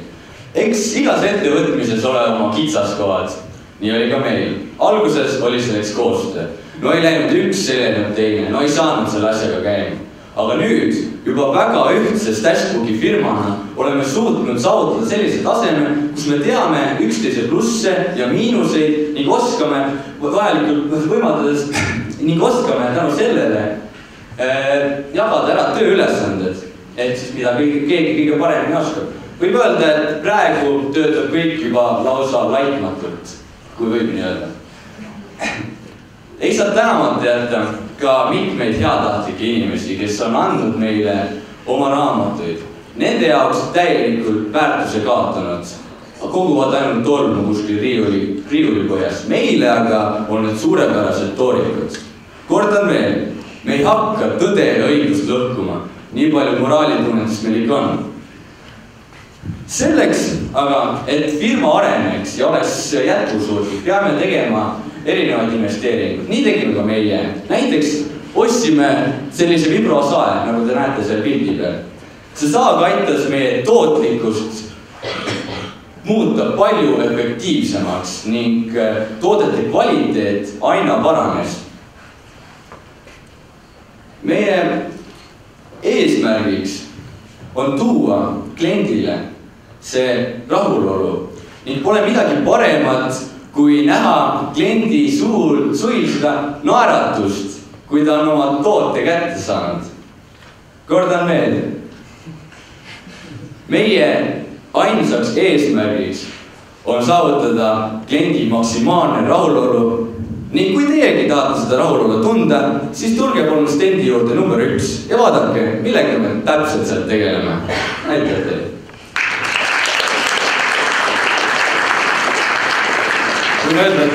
Eks igas ettevõtmises ole oma kitsaskohad. Nii oli ka meil. Alguses oli selleks koostöö. No ei läinud üks, selline teine. No ei saanud selle asjaga käima. Aga nüüd, juba väga ühtse Stashbooki firmana oleme suutnud saavutada sellise taseme, kus me teame üksteise plusse ja miinuseid ning oskame vajalikult võimaldades ning oskame tänu sellele jagada ära tööülesanded, et siis mida keegi kõige paremini oskab. Võib öelda, et praegu töötab kõik juba lausa laitmatult, kui võib nii öelda. Ei saa tänamata jätta ka mitmeid heatahtlikke inimesi, kes on andnud meile oma raamatuid. Nende jaoks täielikult väärtuse kaotanud. Koguvad ainult tolmu kuskil riiulipõhjas. Meile aga on need suurepärased toorikud. Kordan veel, me ei hakka tõde ja õigust lõhkuma. Nii palju moraalitunnetust meil ikka on. Selleks aga, et firma areneks ja oleks jätkusuutlik, peame tegema erinevaid investeeringuid. Nii tegime ka meie. Näiteks ostsime sellise vibrosae, nagu te näete selle pildi peal. See saag aitas meie tootlikkust muuta palju efektiivsemaks ning toodete kvaliteet aina paranes. Meie eesmärgiks on tuua kliendile see rahulolu ning pole midagi paremat, kui näha kliendi suul seda naeratust, kui ta on oma toote kätte saanud. Kordan veel. Meie ainsaks eesmärgiks on saavutada kliendi maksimaalne rahulolu ning kui teiegi tahate seda rahulolu tunda, siis tulge palun stendi juurde number 1 ja vaadake, millega me täpselt seal tegeleme. Näitab teile. Võin öelda, et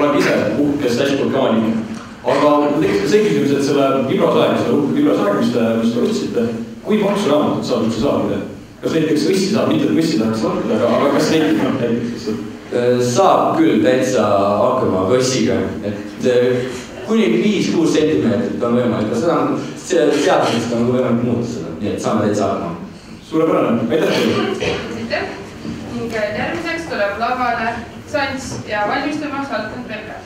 olen ise uhkes täispulkaanik, aga tekkis see küsimus, et selle librasaeg, mis te võtsite, kui paksu raamatut saab üldse saada? Kas näiteks õssi saab, mitte et õssi tahaks võtta, aga kas näiteks? Saab küll täitsa hakkama õssiga, et kuni 5-6 sentimeetrit on võimalik, aga seda seadusest on võimalik muuta seda, nii et saame täitsa hakkama. Suurepärane, aitäh! Ning järgmiseks tuleb lavale Sants ja valmistuma Saltand Velga.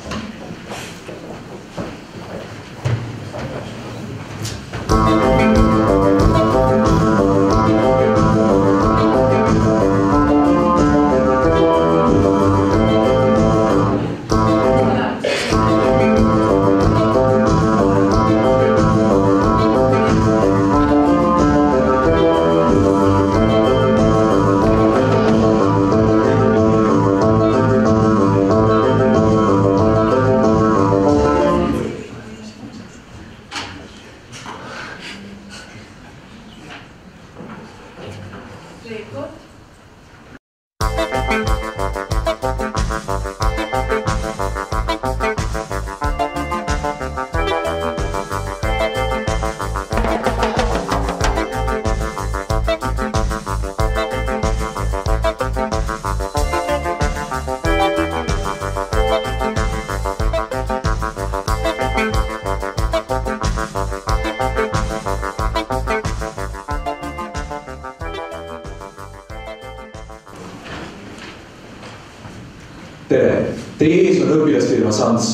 Tere! Teie ees on õpilasfirma Sans.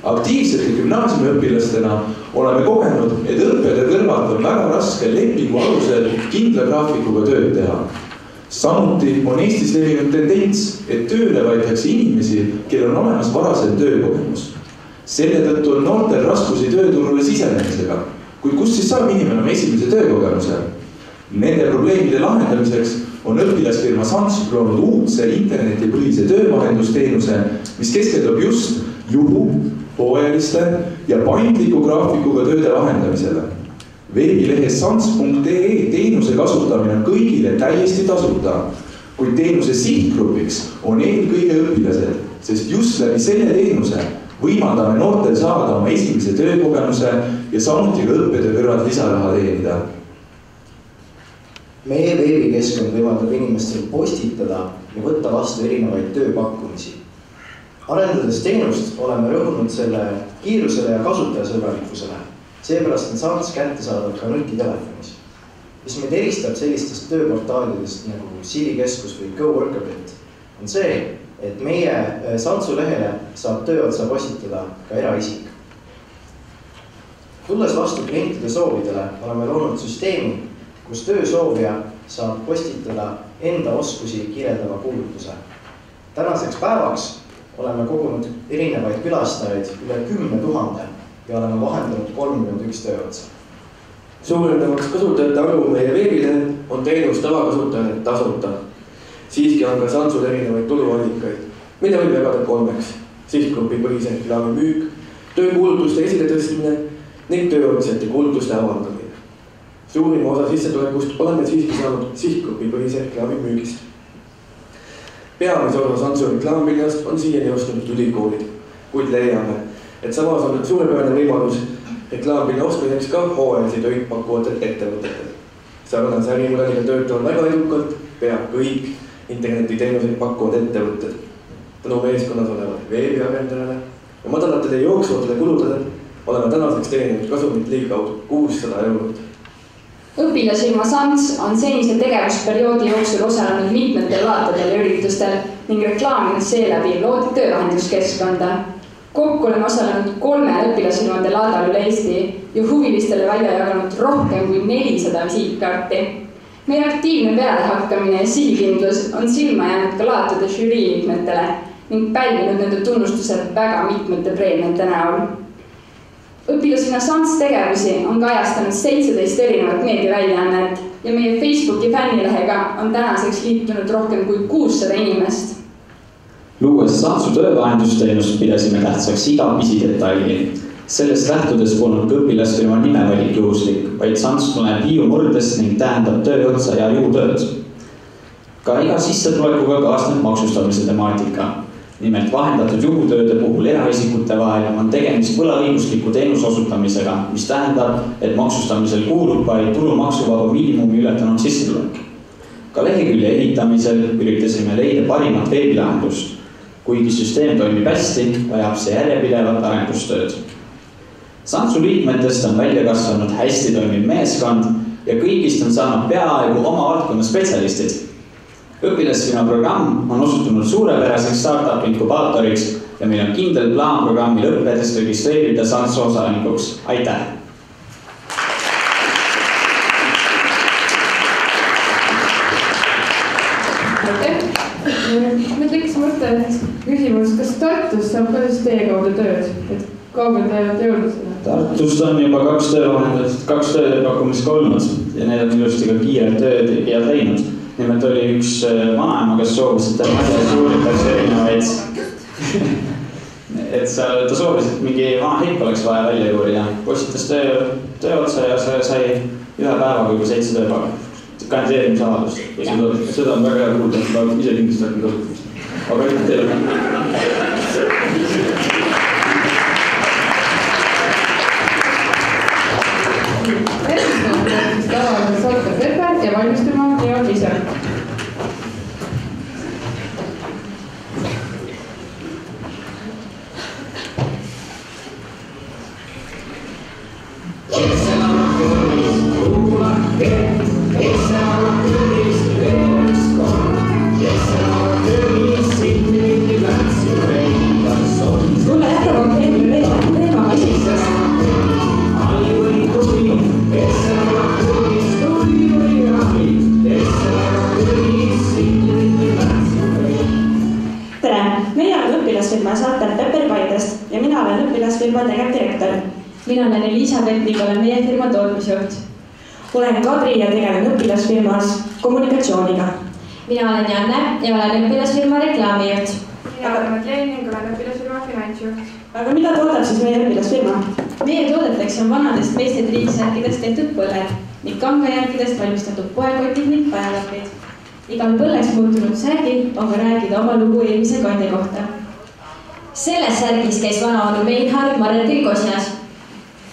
Aktiivsete gümnaasiumiõpilastena oleme kogenud, et õppijate kõrvalt on väga raske lepingu alusel kindla graafikuga tööd teha. Samuti on Eestis levinud tendents, et tööle võetakse inimesi, kellel on olemas varasem töökogemus. Selle tõttu on noortel raskusi tööturule sisenemisega, kuid kust siis saab inimene esimese töökogemuse? Nende probleemide lahendamiseks on õpilasfirma Sans loonud uudse internetipõhise töövahendusteenuse, mis keskendub just hooajaliste ja paindliku graafikuga tööde lahendamisele. Veebilehes sans.ee teenuse kasutamine on kõigile täiesti tasuta, kuid teenuse sihtgrupiks on eelkõige õpilased, sest just läbi selle teenuse võimaldame noortel saada oma esimese töökogemuse ja samuti ka õppetöö kõrvalt lisaraha teenida. Meie veebikeskkond võimaldab inimestel postitada ja võtta vastu erinevaid tööpakkumisi. Arendades teenust oleme rõhunud selle kiirusele ja kasutajasõbralikkusele. Seepärast on Sans kättesaadav ka nutitelefonis. Mis meid eristab sellistest tööportaalidest nagu CV-keskus või GoWorkabit on see, et meie Sansu lehele saab tööotsa postitada ka eraisik. Tulles vastu klientide soovidele oleme loonud süsteemi, kus töösoovija saab postitada enda oskusi kirjeldava kuulutuse. Tänaseks päevaks oleme kogunud erinevaid külastajaid üle 10 000 ja oleme vahendanud 31 tööotsa. Suurendamaks kasutajate arvu meie veebilehel on teenus tavakasutajale tasuta. Siiski on ka Sansul erinevaid tuluallikaid, mille võib jagada 3: sihtgrupi põhise reklaami müük, töökuulutuste esiletõstmine ning tööotsijate kuulutuste avaldamine. Suurima osa sissetulekust oleme siiski saanud sihtgrupi põhise reklaami müügist. Peamise osa Sansu reklaampiljast on siiani ostnud ülikoolid, kuid leiame, et samas on suurepärane võimalus reklaampilja ostmiseks ka hooajalisi töid pakkuvatel ettevõtetel. Sarnase ärimudeliga töötavad väga edukalt pea kõik internetiteenuseid pakkuvad ettevõtted. Tänu meeskonnas olevale veebiarendajale ja madalatele jooksvatele kuludele oleme tänaseks teeninud kasumit ligikaudu 600 €. Õpilasfirma Sans on senise tegevusperioodi jooksul osalenud mitmetel laatadel ja üritustel ning reklaaminud seeläbi loodud töövahenduskeskkonda. Kokku oleme osalenud 3 õpilasfirmade laadal üle Eesti ja huvilistele välja jaganud rohkem kui 400 visiitkaarti. Meie aktiivne pealehakkamine ja sihikindlus on silma jäänud ka laatade žürii liikmetele ning pälvinud nende tunnustuse väga mitmete preemiate näol. Õpilasfirma Sans tegevusi on kajastanud 17 erinevat meediaväljaannet ja meie Facebooki fännilehega on tänaseks liitunud rohkem kui 600 inimest. Luues Santsu töövahendusteenust pidasime tähtsaks iga pisidetaili. Sellest lähtudes polnud ka õpilasfirma nimevalik juhuslik, vaid Sants tuleb Hiiu murdest ning tähendab tööotsa ja juutööd. Ka iga sissetulekuga kaasneb maksustamise temaatika. Nimelt vahendatud juhutööde puhul eraisikute vahel on tegemist võlaõigusliku teenuse osutamisega, mis tähendab, et maksustamisel kuulub vaid tulumaksuvaba miinimumi ületanud sissetulek. Ka lehekülje ehitamisel üritasime leida parimat veebilahendust. Kuigi süsteem toimib hästi, vajab see järjepidevat arendustööd. Santsu liikmetest on välja kasvanud hästi toimiv meeskond ja kõigist on saanud peaaegu oma valdkonna spetsialistid. Õpilasfirma programm on osutunud suurepäraseks startup inkubaatoriks ja meil on kindel plaan programmi lõppedes registreerida Santsu osalenikuks. Aitäh! Nüüd tekkis mõte küsimus, kas Tartus saab ka siis teie kaudu tööd? Et kaugel te olete jõudnud seda? Tartust on juba 2 tööpakkumist olnud ja need on ilusti ka kiired tööd ja teinud. Nimelt oli üks vanaema, kes soovis, et tema asjas uuritakse erinevaid. Et ta soovis, et mingi vana heip oleks vaja välja juurida. Postitas töö otsa ja sai ühe päevaga juba 7 tööpäeva. Kandideerimisavaldust. Seda on väga hea kuulda, ma ise kindlasti hakkan kasutamist. Aga aitäh teile. Tavaliselt Salka Peper ja valmistuma Leo ise. Mina olen Elisabeth ning olen meie firma tootmisjuht. Olen Kadri ja tegelen õpilasfirmas kommunikatsiooniga. Mina olen Janne ja olen õpilasfirma reklaamijuht. Mina olen Madeleine ning olen õpilasfirma finantsjuht. Aga mida toodab siis meie õpilasfirma? Meie toodeteks on vanadest meeste triiksärkidest tehtud põled ning kangajärkidest valmistatud poekotid ning päevalapid. Igal põlleks muutunud särgil on ka rääkida oma lugu eelmise kandja kohta. Selles särgis käis vanaonu Meinhard Maretil Kosjas.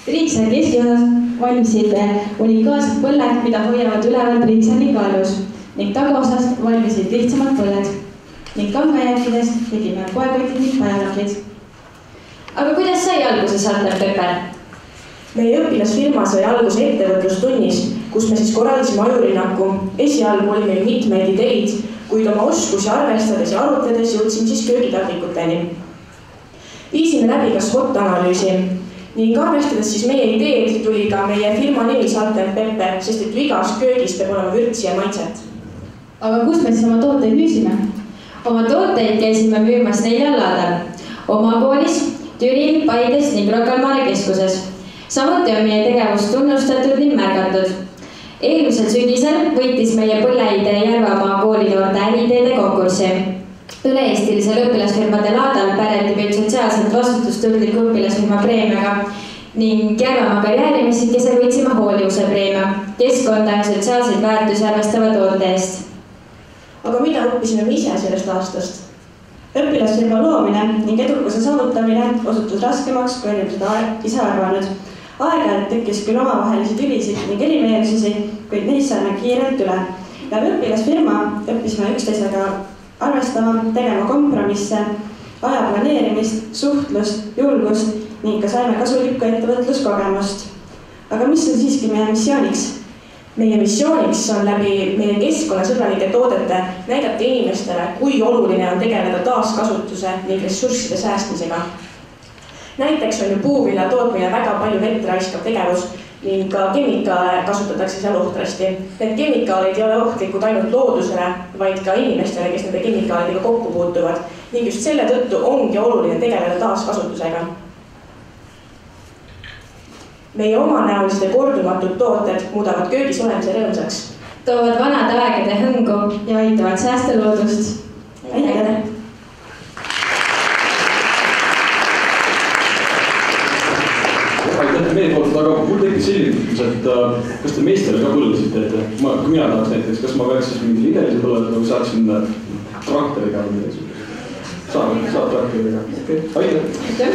Triiksärgi eskiosas valmisid unikaalsed põlled, mida hoiavad üleval triiksärgi kaelus ning tagaosas valmisid lihtsamad põlled ning kangajärkidest tegime poekotid ning päevalapid. Aga kuidas sai alguse Salka Peper? Meie õpilasfirma sai alguse ettevõtlustunnis, kus me siis korraldasime ajurinnaku. Esialgu oli meil mitmeid ideid, kuid oma oskusi arvestades ja arutades jõudsime siis köögitarvikuteni. Viisime läbi ka SWOT-analüüsi ning arvestades siis meie ideed tuli ka meie firma nimi Salka Peper, sest et igas köögis peab olema vürtsi ja maitset. Aga kus me siis oma tooteid müüsime? Oma tooteid käisime müümas 4 laadal. Oma koolis, Türil, Paides ning Rocca al Mare keskuses. Samuti on meie tegevust tunnustatud ning märgatud. Eelmisel sügisel võitis meie Põlleidee Järvamaa koolinoorte äriideede konkurssi. Üle-eestilisel õpilasfirmade laadal päreti meid sotsiaalselt vastutustundliku õpilasfirma preemiaga ning Järvamaa karjäärimessikese võitsime hoolivuse preemia, keskkonda ja sotsiaalseid väärtusi arvestava toote eest. Aga mida õppisime me ise sellest aastast? Õpilasfirma loomine ning edukuse saavutamine osutus raskemaks, kui olime seda ise arvanud. Aeg-ajalt tekkis küll omavahelisi tülisid ning erimeelsusi, kuid neist saime kiirelt üle. Läbi õpilasfirma õppisime üksteisega arvestama, tegema kompromisse, aja planeerimist, suhtlust, julgust ning ka saime kasulikku ettevõtluskogemust. Aga mis on siiski meie missiooniks? Meie missiooniks on läbi meie keskkonnasõbralike toodete näidata inimestele, kui oluline on tegeleda taaskasutuse ning ressursside säästmisega. Näiteks on ju puuvilja tootmine väga palju vett raiskav tegevus ning ka kemikaale kasutatakse seal ohtrasti. Need kemikaalid ei ole ohtlikud ainult loodusele, vaid ka inimestele, kes nende kemikaalidega kokku puutuvad. Ning just selle tõttu ongi oluline tegeleda taaskasutusega. Meie omanäolised ja kordumatud tooted muudavad köögis olemise rõõmsaks. toovad vanade aegade hõngu ja aitavad säästa loodust. Aitäh! Aitäh meie poolt, aga mul tekkis selline, et kas te meistele ka põldasite, et kui mina tahaks näiteks, kas ma peaks siis mingi lidelise põldada või saaksin traktoriga või midagi? Saab traktoriga. Aitäh!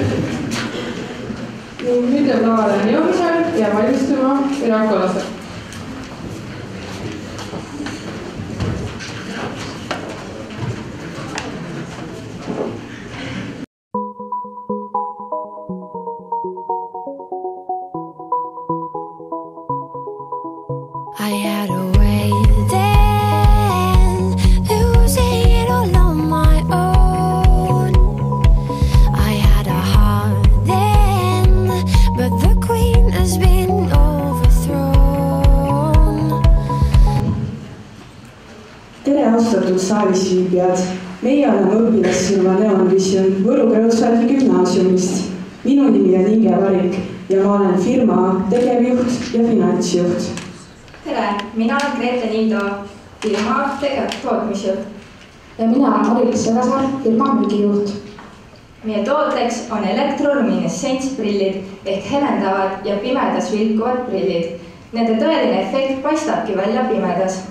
Nüüd jääb lavale jõumisel ja valmistuma Irako Lasek. I had a way then, losing it all on my own. I had a heart then, but the queen has been overthrown. Tere austatud saalis viibijad! Meie oleme õpilasfirma Neon Vision Võru Kreutzwaldi gümnaasiumist. Minu nimi on Inge Varik ja ma olen firma tegevjuht ja finantsjuht. Tere, mina olen Grete Niido, firma tootmisjuht. Ja mina olen Maris Sõnasaar, firma müügijuht. Meie tooteks on elektroluminescentsprillid ehk helendavad ja pimedas vilkuvad prillid. Nende tõeline efekt paistabki välja pimedas.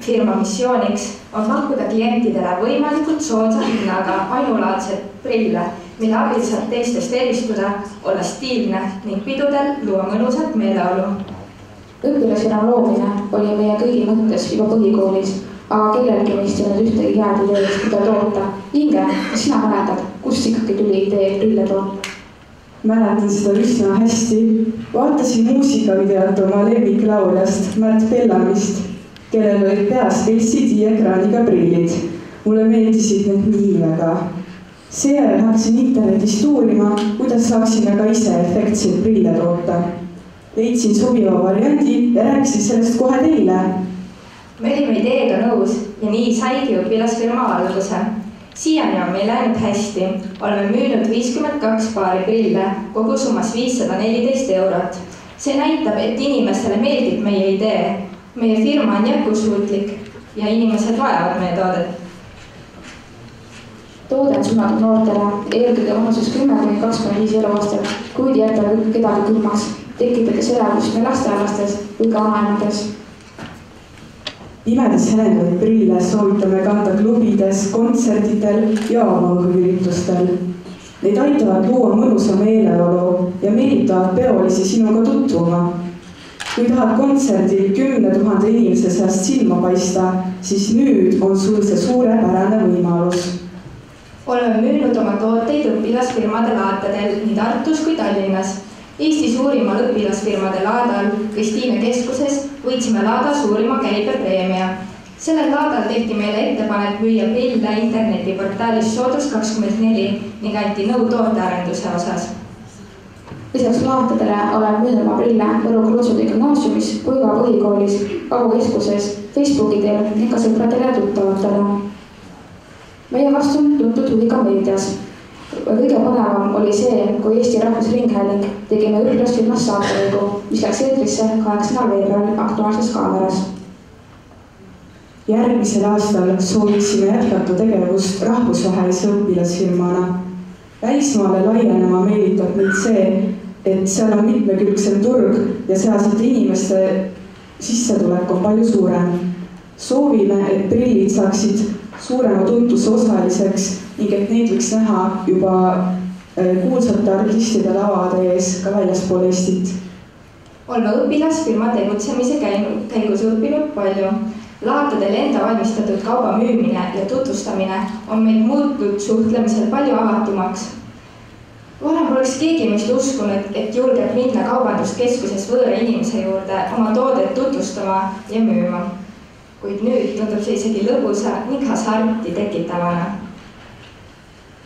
Firma missiooniks on pakkuda klientidele võimalikult soodsa hinnaga ainulaadset prille, mille abil saab teistest eristuda, olla stiilne ning pidudel luua mõnusat meeleolu. Õpilasfirma loomine oli meie kõigi mõttes juba põhikoolis, aga kellelgi meist ei olnud ühtegi head ideed, mida toota. Inge, kas sina mäletad, kust ikkagi tuli idee prille toota? Mäletan seda üsna hästi. Vaatasin muusikavideot oma lemmiklauljast Märt Pellamist, kellel olid peas LCD-ekraaniga prillid. Mulle meeldisid need nii väga. Seejärel hakkasin internetist uurima, kuidas saaksime ka ise efektseid prille toota. Leidsin sobiva variandi ja rääkisin sellest kohe teile. Me olime ideega nõus ja nii saigi õpilasfirma alguse. Siiani on meil läinud hästi. Oleme müünud 52 paari prille, kogusummas 514 €. See näitab, et inimestele meeldib meie idee. Meie firma on jätkusuutlik ja inimesed vajavad meie toodet. Toode on suunatud noortele, eelkõige vanuses 10–25 eluaastal, kuid jätta kedagi külmaks, tekitades elevust nii lasteaialastes või ka vanaemades. Pimedas helendavaid prille soovitame kanda klubides, kontsertidel ja avaõhuüritustel. Neid aitavad luua mõnusa meeleolu ja meelitavad peolisi sinuga tutvuma. Kui tahad kontserdil 10 000 inimese seast silma paista, siis nüüd on sul see suurepärane võimalus. Oleme müünud oma tooteid õpilasfirmade laatadel nii Tartus kui Tallinnas. Eesti suurimal õpilasfirmade laadal Kristiine keskuses võitsime laada suurima käibepreemia. Sellel laadal tehti meile ettepanek müüa prille internetiportaalis Soodus24 ning anti nõu tootearenduse osas. Lisaks laatadele oleme müünud oma prille Võru Kreutzwaldi gümnaasiumis kui ka põhikoolis, Kagu-keskuses, Facebooki teel ning ka sõpradele ja tuttavatele. Meie vastu on tuntud huvi ka meedias. Kõige põnevam oli see, kui Eesti Rahvusringhääling tegime õpilasfirmas saatelõigu, mis läks eetrisse 8. veebruaril Aktuaalses Kaameras. Järgmisel aastal sooviksime jätkata tegevust rahvusvahelise õpilasfirmana. Välismaale laienema meelitab meid see, et seal on mitmekülgsem turg ja sealsete inimeste sissetulek on palju suurem. Soovime, et prillid saaksid suurema tuntuse osaliseks ning et neid võiks näha juba kuulsate artistide lavade ees ka väljaspool Eestit. Oleme õpilasfirma tegutsemise käigus õppinud palju. Laatadel enda valmistatud kauba müümine ja tutvustamine on meid muutnud suhtlemisel palju avatumaks. Varem poleks keegi meist uskunud, et julgeb minna kaubanduskeskuses võõra inimese juurde oma toodet tutvustama ja müüma. Kuid nüüd tundub see isegi lõbusa ning hasarti tekitavana.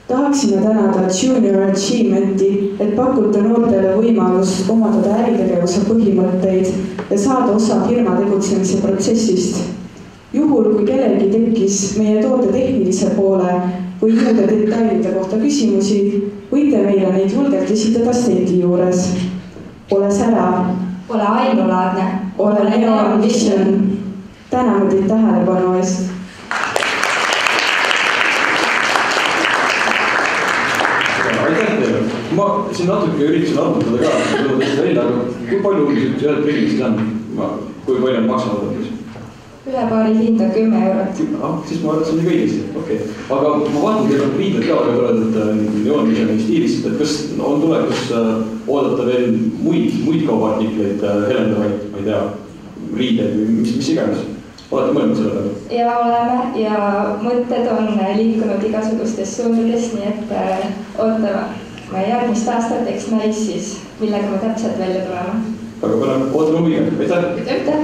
Tahaksime tänada Junior Achievementi, et pakute noortele võimalust omandada äritegevuse põhimõtteid ja saada osa firma tegutsemise protsessist. Juhul, kui kellelgi tekkis meie toote tehnilise poole või muude detailide kohta küsimusi, võite meile neid julgelt esitada stendi juures. Ole särav. Ole ainulaadne. Ole Neon Vision. täname teid tähelepanu eest. Aitäh teile. Ma siin natuke üritasin arvutada ka, välja, aga kui palju ühed prillid on? Kui palju on maksavad? Ühe paari hind on 10 eurot. Siis ma arvasin nii kõigesti. Okay. Aga ma vaatan, teil on riided ka väga toredad joonimisega stiilist, et kas on tulekus oodata veel muid kaubaartikleid helendavaid, ma ei tea, riideid või mis iganes? Olete mõelnud selle peale? Ja oleme ja mõtted on liikunud igasugustes suundades, nii et ootame järgmist aastat, eks näis siis, millega me täpselt välja tuleme. Väga palju ootame huviga. Aitäh! Aitäh!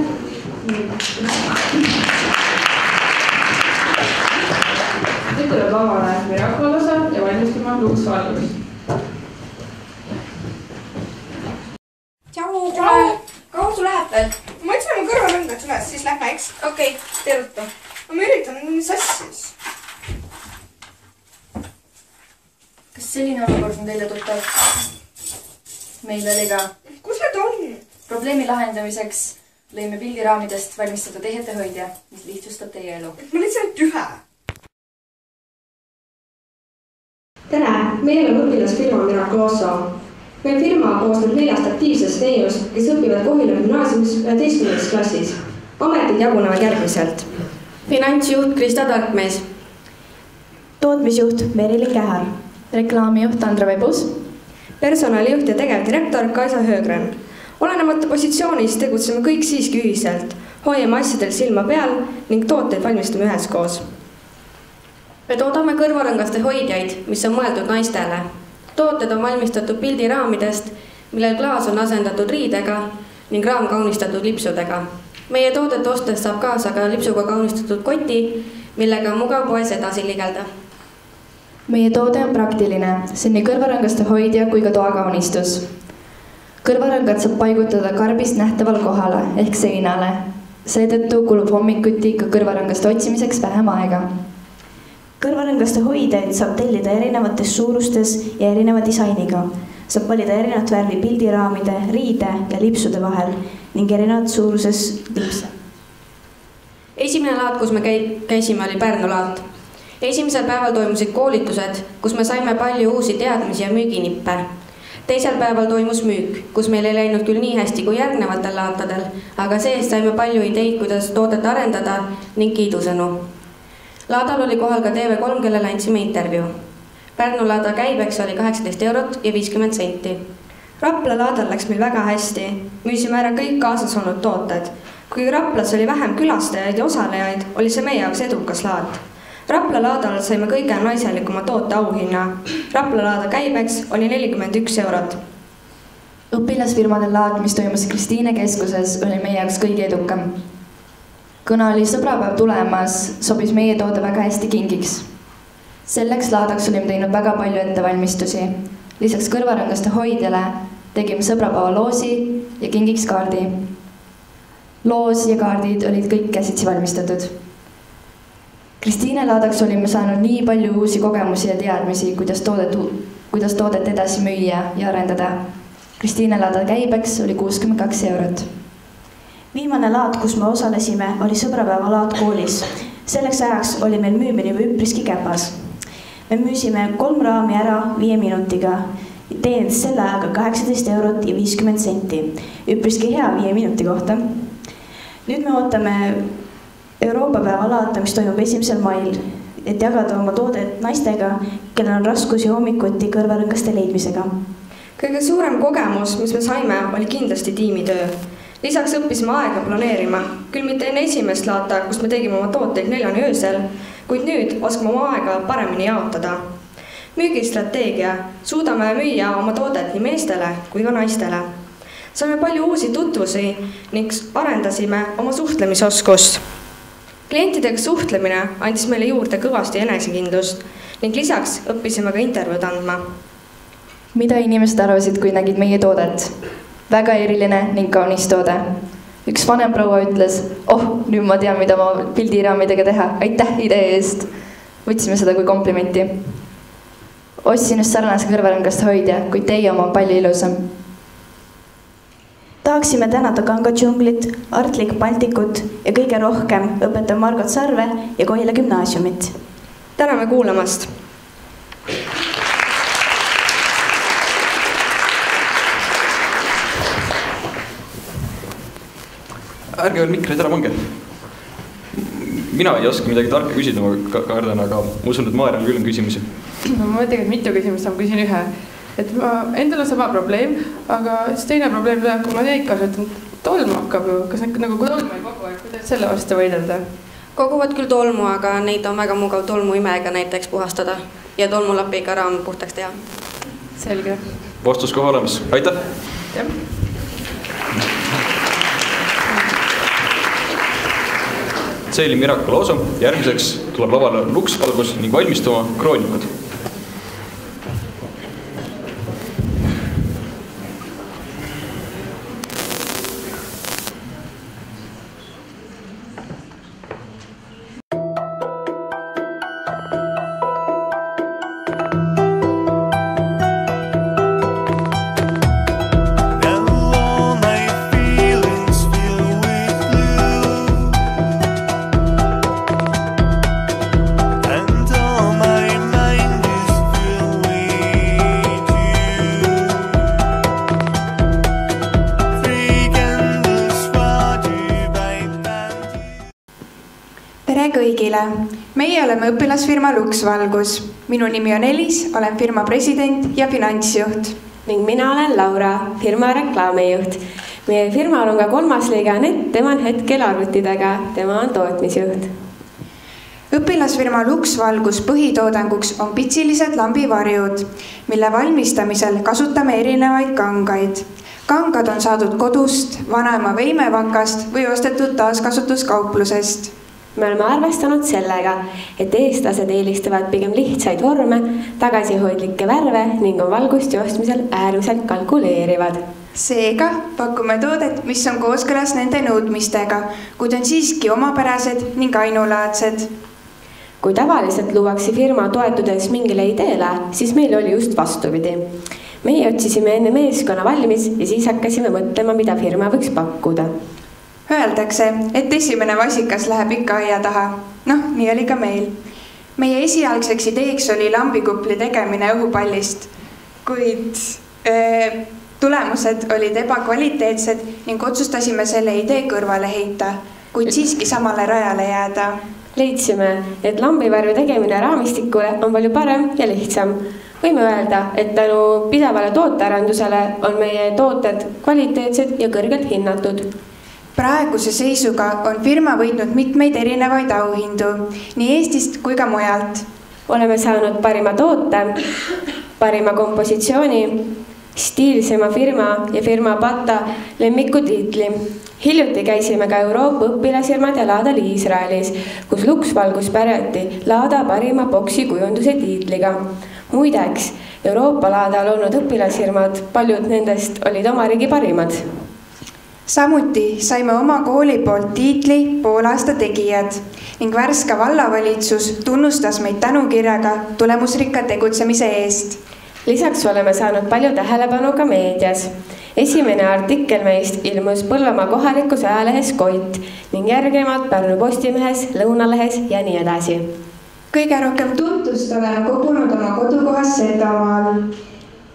Nüüd tuleb lavale Mirakulose ja valmistuma Lux valmis. Tšau! Kaua su läheb veel? Ma ütlen mu kõrvalõngad üles, siis lähme, eks? Okei, tee ruttu. Ma üritan sassis. Kas selline olukord on teile tuttav? Meil oli ka. Kus need on? Probleemi lahendamiseks lõime pildiraamidest valmistada tehetehoidja, mis lihtsustab teie elu. Ma lihtsalt ühe. Tere, meil on õpilasfirma Miraculoso. Meil firma koosneb 4 aktiivsest neiust, kes õpivad Kohila gümnaasiumis 11. klassis. Ametid jagunevad järgmiselt. Finantsjuht Krista Tarkmees. Tootmisjuht Merilin Kähar. Reklaamijuht Andra Vebus. Personalijuht ja tegevdirektor Kaisa Höögren. Olenemata positsioonis tegutseme kõik siiski ühiselt. Hoiame asjadel silma peal ning tooteid valmistame üheskoos. Me toodame kõrvarõngaste hoidjaid, mis on mõeldud naistele. Tooted on valmistatud pildiraamidest, millel klaas on asendatud riidega ning raam kaunistatud lipsudega. Meie toodet ostes saab kaasa ka lipsuga kaunistatud koti, millega on mugav poes edasi ligelda. Meie toode on praktiline, see on nii kõrvarõngaste hoidja kui ka toakaunistus. Kõrvarõngad saab paigutada karbist nähtaval kohale ehk seinale. Seetõttu kulub hommikuti ka kõrvarõngaste otsimiseks vähem aega. Kõrvarõngaste hoidjaid saab tellida erinevates suurustes ja erineva disainiga. Saab valida erinevat värvi pildiraamide, riide ja lipsude vahel ning erinevat suuruses lipse. Esimene laat, kus me käisime, oli Pärnu laat. Esimesel päeval toimusid koolitused, kus me saime palju uusi teadmisi ja müüginippe. Teisel päeval toimus müük, kus meil ei läinud küll nii hästi kui järgnevatel laatadel, aga seest saime palju ideid, kuidas toodet arendada ning kiidusõnu. Laadal oli kohal ka TV3, kellele andsime intervjuu. Pärnu laada käibeks oli 18 eurot ja 50 senti. Rapla laadal läks meil väga hästi. Müüsime ära kõik kaasas olnud tooted. Kui Raplas oli vähem külastajaid ja osalejaid, oli see meie jaoks edukas laat. Rapla laadal saime kõige naiselikuma toote auhinna. Rapla laada käibeks oli 41 eurot. Õpilasfirmade laat, mis toimus Kristiine keskuses, oli meie jaoks kõige edukam. Kuna oli sõbrapäev tulemas, sobis meie toode väga hästi kingiks. Selleks laadaks olime teinud väga palju ettevalmistusi. Lisaks kõrvarõngaste hoidjale tegime sõbrapäeva loosi ja kingiks kaardi. Loos ja kaardid olid kõik käsitsi valmistatud. Kristiine laadaks olime saanud nii palju uusi kogemusi ja teadmisi, kuidas toodet edasi müüa ja arendada. Kristiine laada käibeks oli 62 eurot. Viimane laat, kus me osalesime, oli sõbrapäeva laat koolis. Selleks ajaks oli meil müümine juba üpriski käpas. Me müüsime 3 raami ära 5 minutiga, teenides selle ajaga 18 eurot ja 50 senti. Üpriski hea 5 minuti kohta. Nüüd me ootame Euroopa päeva laata, mis toimub 1. mail, et jagada oma toodet naistega, kellel on raskusi hommikuti kõrvarõngaste leidmisega. Kõige suurem kogemus, mis me saime, oli kindlasti tiimitöö. Lisaks õppisime aega planeerima, küll mitte enne esimest laata, kus me tegime oma tooteid 4 öösel, kuid nüüd oskame oma aega paremini jaotada. Müügistrateegia, suudame müüa oma toodet nii meestele kui ka naistele. Saime palju uusi tutvusi ning arendasime oma suhtlemisoskust. Klientidega suhtlemine andis meile juurde kõvasti enesekindlust ning lisaks õppisime ka intervjuud andma. Mida inimesed arvasid, kui nägid meie toodet? Väga eriline ning kaunis toode. Üks vanem proua ütles, nüüd ma tean, mida ma pildiraamidega teha. Aitäh idee eest. Võtsime seda kui komplimenti. Ostsin just sarnase kõrvarõngast hoidja, kuid teie oma on palju ilusam. Tahaksime tänada Kanga džunglit, Artlik Baltikut ja kõige rohkem õpetaja Margot Sarve ja Koila gümnaasiumit. Täname kuulamast! Ärge veel mikreid ära pange. Mina ei oska midagi tarka küsida, ma kardan, aga ma usun, et Maarjal küll on küsimusi. No, ma tegelikult mitu küsimust, ma küsin ühe. Et ma endal on sama probleem, aga siis teine probleem tuleb, kui ma teid kasutan, tolmu hakkab ju. Kas nagu kui tolmu ei kogu aeg, kuidas selle vastu võidelda? Koguvad küll tolmu, aga neid on väga mugav tolmuimega näiteks puhastada ja tolmulapiga raam puhtaks teha. Selge. Vastus kohe olemas. Aitäh! Jah. See oli Miracle Oso. Järgmiseks tuleb lavale luksvalgus ning valmistuma kroonikud. Meie oleme õpilasfirma Luksvalgus. Minu nimi on Elis, olen firma president ja finantsjuht. Ning mina olen Laura, firma reklaamijuht. Meie firmal on ka 3. liige Anett, tema on hetkel arvutidega, tema on tootmisjuht. Õpilasfirma Luksvalgus põhitoodanguks on pitsilised lambivarjud, mille valmistamisel kasutame erinevaid kangaid. Kangad on saadud kodust, vanaema veimevakast või ostetud taaskasutuskauplusest. Me oleme arvestanud sellega, et eestlased eelistavad pigem lihtsaid vorme, tagasihoidlikke värve ning on valgust joostmisel äärmiselt kalkuleerivad. Seega pakume toodet, mis on kooskõlas nende nõudmistega, kuid on siiski omapärased ning ainulaadsed. Kui tavaliselt luuakse firma toetudes mingile ideele, siis meil oli just vastupidi. Meie otsisime enne meeskonna valmis ja siis hakkasime mõtlema, mida firma võiks pakkuda. Öeldakse, et esimene vasikas läheb ikka aia taha. Noh, nii oli ka meil. Meie esialgseks ideeks oli lambikupli tegemine õhupallist, kuid tulemused olid ebakvaliteetsed ning otsustasime selle idee kõrvale heita, kuid siiski samale rajale jääda. Leidsime, et lambivarju tegemine raamistikule on palju parem ja lihtsam. Võime öelda, et tänu pidevale tootearendusele on meie tooted kvaliteetsed ja kõrgelt hinnatud. Praeguse seisuga on firma võitnud mitmeid erinevaid auhindu, nii Eestist kui ka mujalt. Oleme saanud parima toote, parima kompositsiooni, stiilsema firma ja firma Bata lemmiku tiitli. Hiljuti käisime ka Euroopa õpilasfirmad ja laadal Iisraelis, kus Luksvalgus pärjati laada parima boksi kujunduse tiitliga. Muideks, Euroopa laadal olnud õpilasfirmad, paljud nendest olid oma riigi parimad. Samuti saime oma kooli poolt tiitli poolaasta tegijad ning Värska vallavalitsus tunnustas meid tänukirjaga tulemusrikka tegutsemise eest. Lisaks oleme saanud palju tähelepanu ka meedias. Esimene artikkel meist ilmus Põlvamaa kohalikus ajalehes Koit ning järgnevalt Pärnu Postimehes, Lõunalehes ja nii edasi. Kõige rohkem tuntust oleme kogunud oma kodukohas Setomaal.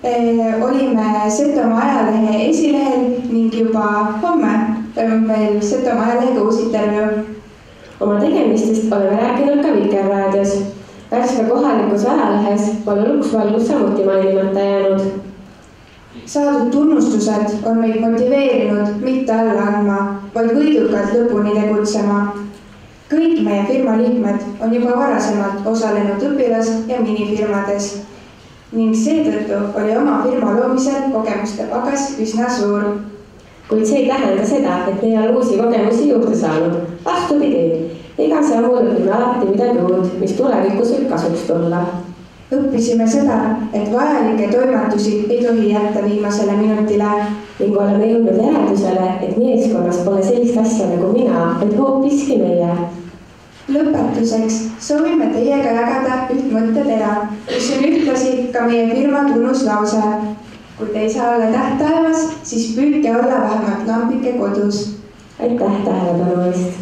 Olime Setomaa ajalehe esilehel ning juba homme toimub meil Setomaa ajalehega uus intervjuu. Oma tegemistest oleme rääkinud ka Vikerraadios. Värska kohalikus ajalehes pole Luksvalgus samuti mainimata jäänud. Saadud tunnustused on meid motiveerinud mitte alla andma, vaid võidukalt lõpuni tegutsema. Kõik meie firma liikmed on juba varasemalt osalenud õpilas- ja minifirmades ning seetõttu oli oma firma loomisel kogemuste pagas üsna suur. Kuid see ei tähenda seda, et meil on uusi kogemusi juurde saanud. Vastupidi, iga sammul õpime alati midagi uut, mis tulevikus võib kasuks tulla. Õppisime seda, et vajalikke toimetusi ei tohi jätta viimasele minutile. Ning oleme jõudnud järeldusele, et meeskonnas pole sellist asja nagu mina, et hoopiski meie. Lõpetuseks soovime teiega jagada üht mõttetera, mis on ühtlasi ka meie firma tunnuslause. kui te ei saa olla täht taevas, siis püüdke olla vähemalt lambike kodus. Aitäh tähelepanu eest!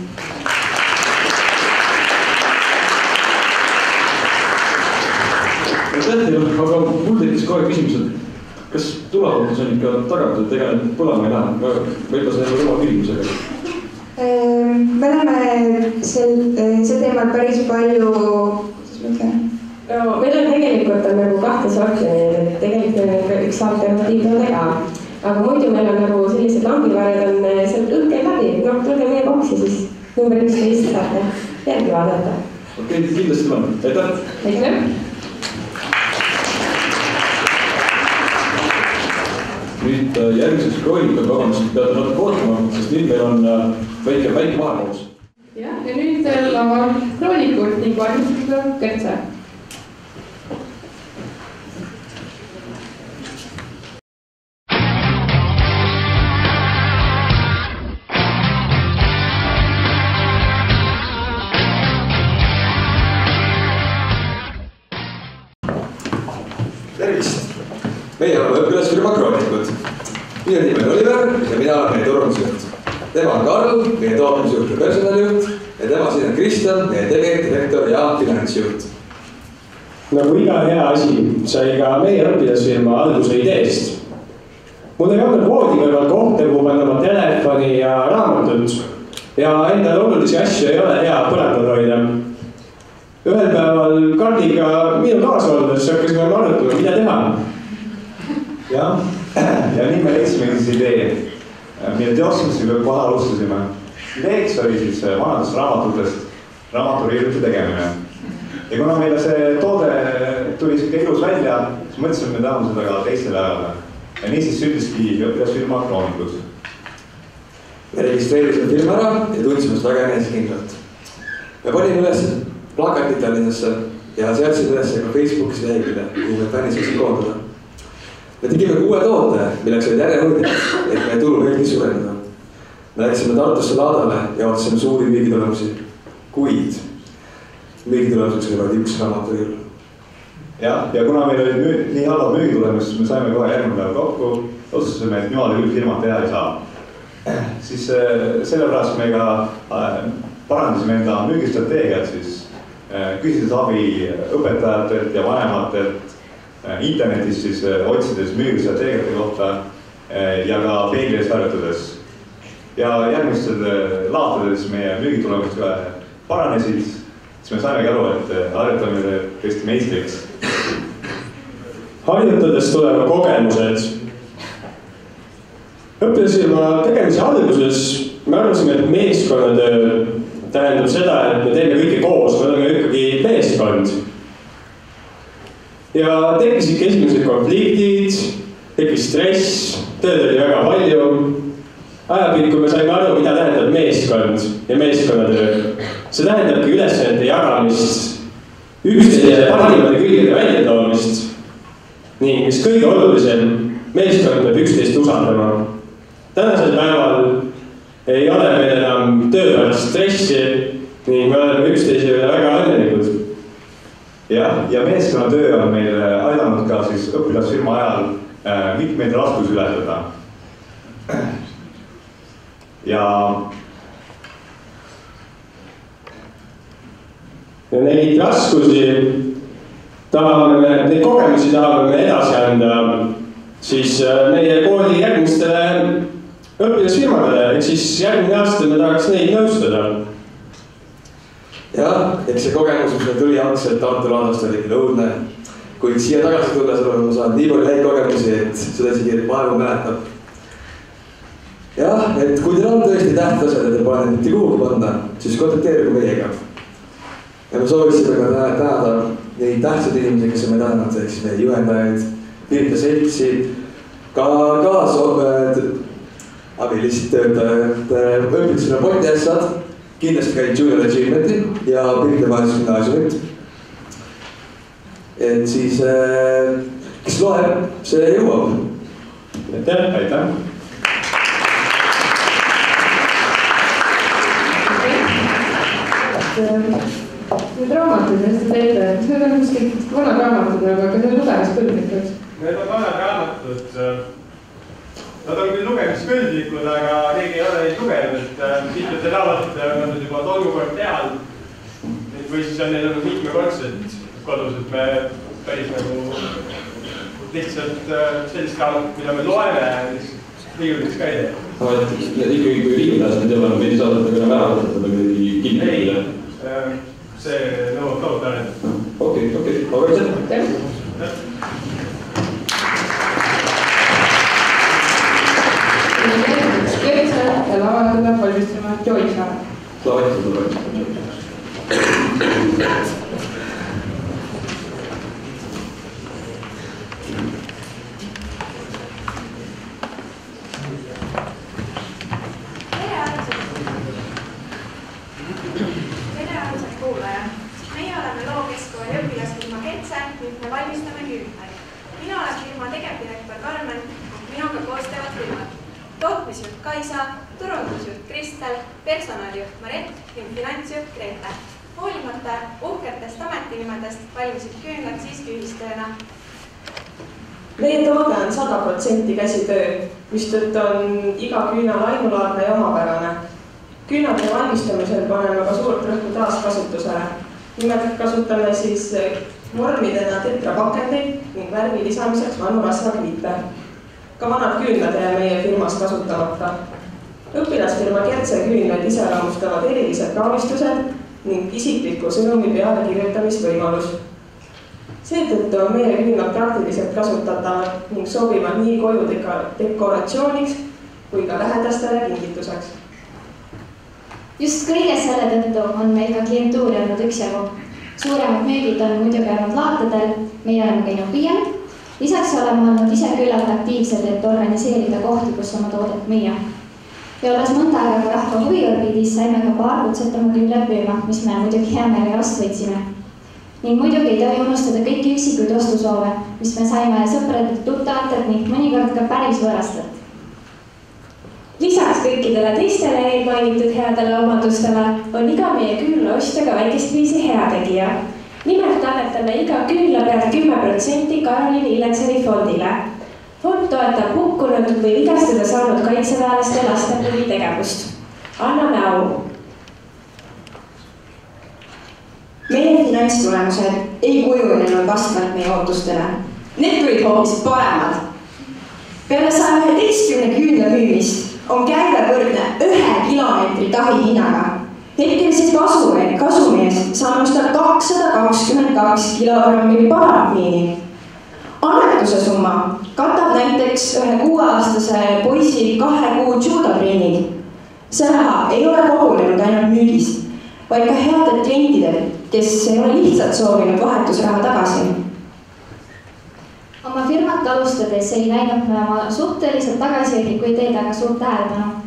Aga mul tekkis kohe küsimus, et kas tuleohutus on ikka tagatud, ega need põlema ei lähe? Võib-olla see on oma küsimusega. Me oleme see teemal päris palju, kuidas ma ütlen? No, meil on tegelikult nagu kahte sorti, et tegelikult üks alternatiivne ka. Aga muidu meil on nagu sellised lambivarjad on seal õhkel läbi. No, tulge meie boksi, siis number 11 saate järgi vaadata. Okei, kindlasti on. Aitäh! Aitäh! Nüüd järgmiseks kroonikaga vabandust peate natuke ootama, sest nüüd meil on väike vahepaus. Ja nüüd laval kroonikud ning valmistada Kertse. Tervist! Meie oleme õpilasfirma Kroonikud. Minu nimi on Oliver ja mina olen meie turundusjuht. Tema on Karl, meie tootmisjuht ja personalijuht ja tema siin on Kristjan, meie tegevdirektor ja finantsjuht. Nagu iga hea asi sai ka meie õpilasfirma alguse ideest. Mul ei olnud voodi kõrval kohta, kuhu panna oma telefoni ja raamatut ja endal olulisi asju ei ole hea põrandal hoida. Ühel päeval Karliga minu taas olles hakkasime arutama, mida teha. Jah, ja nii me leidsime siis idee, mille teostamisega kohe alustasime. Ideeks oli siis vanadest raamatutest raamaturiiduti tegemine. Ja kuna meile see toode tuli siuke ilus välja, siis mõtlesime, me tahame seda ka teistele ajale. Ja nii siis sündiski õpilasfirma Kroonikud. Me registreerisime firma ära ja tundsime seda väga enesekindlalt. Me panime üles plakatid Tallinnasse ja seadsime üles ka Facebookis lehekülje, kuhu me fännid saaksid koondada. Me tegime ka uue toote, milleks olid järjehoidjad, et meie tulu veelgi suurendada. Me läksime Tartusse laadale ja ootasime suuri müügitulemusi, kuid müügitulemuseks oli vaid üks raamaturiiul. Ja kuna meil oli nii halvad müügitulemus, siis me saime kohe järgmine päev kokku, otsustasime, et niimoodi küll firmat teha ei saa. Siis sellepärast me ka parandasime enda müügistrateegiat, siis küsides abi õpetajatelt ja vanematelt, internetis siis otsides müügistrateegiate kohta ja ka peeglis harjutades. Ja järgmistel laatades meie müügitulemused paranesid, siis me saimegi aru, et harjutamine tõesti meistriks. Harjutades tulevad kogemused. Õpilasfirma tegemise alguses me arvasime, et meeskonnatöö tähendab seda, et me teeme kõike koos, me oleme ikkagi meeskond. Ja tekkisid esimesed konfliktid, tekkis stress, tööd oli väga palju. Ajapikku me saime aru, mida tähendab meeskond ja meeskonnatöö. See tähendabki ülesannete jagamist, üksteise parimate külgede väljatoomist ning mis kõige olulisem, meeskond peab üksteist usaldama. Tänasel päeval ei ole meil enam tööpärast stressi ning me oleme üksteise üle väga õnnelikud. Ja meeskonnatöö on meil aidanud ka siis õpilasfirma ajal mitmeid raskusi ületada. Ja neid raskusi neid kogemusi tahame me edasi anda siis meie kooli järgmistele õpilasfirmadele, ehk siis järgmine aasta me tahaks neid nõustada. Jah, eks see kogemus, mis meil tuli algselt Tartu laadast oli küll õudne, kuid siia tagasi tulles oleme saanud nii palju häid kogemusi, et seda isegi maailma mäletab. Jah, et kui teil on tõesti tähtased ja te pole mitte kuhugi panna, siis kontakteerige meiega. Ja me soovisime ka tänada neid tähtsad inimesi, kes on meid tänanud, ehk siis meie juhendajaid, Pirita Seltsi, ka abilist töötajad, õpitusena Potiässad, kindlasti ka Junior Achievement'i ja Pirita Vahetusgümnaasiumit. Et siis, kes loeb, see jõuab. Aitäh! Need raamatud, mis te teete, need on kuskilt vanad raamatud, aga ka see lugemis küll kõik. Need on vanad raamatud. Nad on küll lugemiskõldlikud, aga keegi ei ole neid lugenud. Mitmete raamatute on nad juba tolmukord teal. Või siis on neil olnud mitmekordselt kodus, et me päris nagu lihtsalt sellist raamatut, mida me loeme, riiuliks ka ei tee. Ikkagi kui riiuliks me teame, me ei saa seda enam ära võtta kuidagi kinnitada. See nõuab tohutu arendada. Okei, aga aitäh. Kertse ja lavaldada valmistama Joy Saar. Lavaldada valmistama. Me valmistame küünlaid. Mina olen firma tegevdirektor Karmen, minuga koos teevad firmad. Tootmisjuht Kaisa, turundusjuht Kristel, personalijuht Maret ning finantsjuht Grete. Hoolimata uhketest ametinimedest valmisid küünlad siiski ühistööna. Meie toode on 100% käsitöö, mistõttu on iga küünal ainulaadne ja omapärane. Küünade valmistamisel paneme ka suurt rõhku taaskasutusele. Nimelt kasutame siis vormidena tetrapakendeid ning värvi lisamiseks vanu rasvakliite. Ka vanad küünlad jää meie firmas kasutamata. Õpilasfirma Kertse küünlaid iseloomustavad erilised kaamistused ning isikliku sõnumi peale kirjutamisvõimalus. Seetõttu on meie küünlad praktiliselt kasutatavad ning sobivad nii koju dekoratsiooniks kui ka lähedastele kingituseks. Just kõige selle tõttu on meil ka klientuuri olnud üksjagu. Suuremad müügid on muidugi olnud laatadel, meie oleme käinud pigem. Lisaks oleme olnud ise küllalt aktiivsed, et organiseerida kohti, kus oma toodet müüa. Ja olles mõnda aega ka rahva huviorbiidis, saime ka paar kutset oma küünlad müüma, mis me muidugi hea meelega vastu võtsime. Ning muidugi ei tohi unustada kõiki üksikuid ostusoove, mis me saime sõpradelt, tuttavatelt ning mõnikord ka päris võõrastelt. Lisaks kõikidele teistele eelmainitud headele omadustele on iga meie küünla ostja ka väikest viisi heategija. Nimelt annetame iga küünla pealt 10% Karolin Illetseni fondile. Fond toetab hukkunud või vigastada saanud kaitseväelaste laste huvitegevust. Anname au! Meie finantstulemused ei kujunenud vastavalt meie ootustele. Need tulid hoopis paremad. Peale 111 küünla müümist on käive võrdne 1 kilomeetri tahi hinnaga. Hetkelise kasumi eest saame osta 222 kilogrammi parafliini. Annetuse summa katab näiteks ühe 6-aastase poisi 2 kuu judotreenid. See raha ei ole kogunenud ainult müügist, vaid ka headelt klientidelt, kes ei ole lihtsalt soovinud vahetusraha tagasi. Oma firmat alustades ei näinud me oma suhteliselt tagasihoidliku idee taga suurt tähelepanu.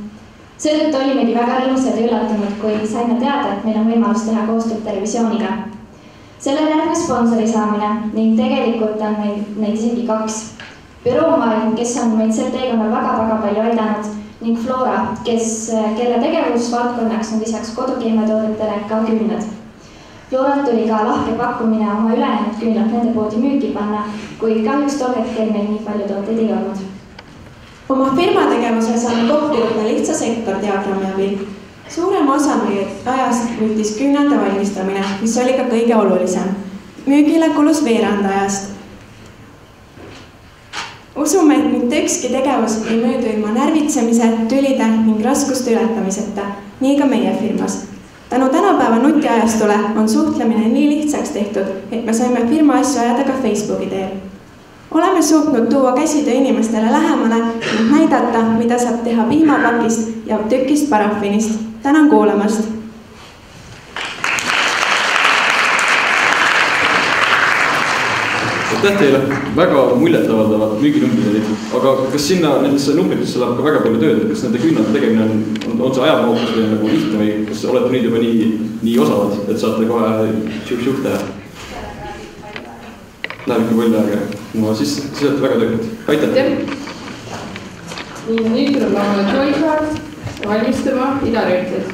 Seetõttu olimegi väga rõõmsad ja üllatunud, kui saime teada, et meil on võimalus teha koostööd televisiooniga. Sellele järgnes sponsori saamine ning tegelikult on neid isegi 2. Büroomail, kes on meid sel teekonnal väga palju aidanud ning Flora, kelle tegevusvaldkonnaks on lisaks kodukeemiatoodetele ka küünlad. Floralt tuli ka lahke pakkumine oma ülejäänud küünlad nende poodi müüki panna, kuid kahjuks tol hetkel meil nii palju tooteid ei olnud. Oma firma tegevusel saame kokku võtta lihtsa sektordiagrammi abil. Suurem osa meie ajast võttis küünlate valmistamine, mis oli ka kõige olulisem. Müügile kulus veerand ajast. Usume, et mitte ükski tegevus ei möödu ilma närvitsemise, tülide ning raskuste ületamiseta, nii ka meie firmas. Tänu tänapäeva nutiajastule on suhtlemine nii lihtsaks tehtud, et me saime firma asju ajada ka Facebooki teel. Oleme suutnud tuua käsitöö inimestele lähemale ning näidata, mida saab teha piimapakist ja tükist parafinist. Tänan kuulamast! Aitäh teile, väga muljetavaldavad müüginumbrid olid, aga kas sinna nendesse numbritesse läheb ka väga palju tööd, et kas nende küünlate tegemine on see ajamookus või nagu lihtne või kas olete nüüd juba nii osavad, et saate kohe šuk-šuk teha? Läheb ikka palju aega, no siis olete väga töökad, aitäh! Nüüd tuleb lavale Joy Saar valmistama idaröötid.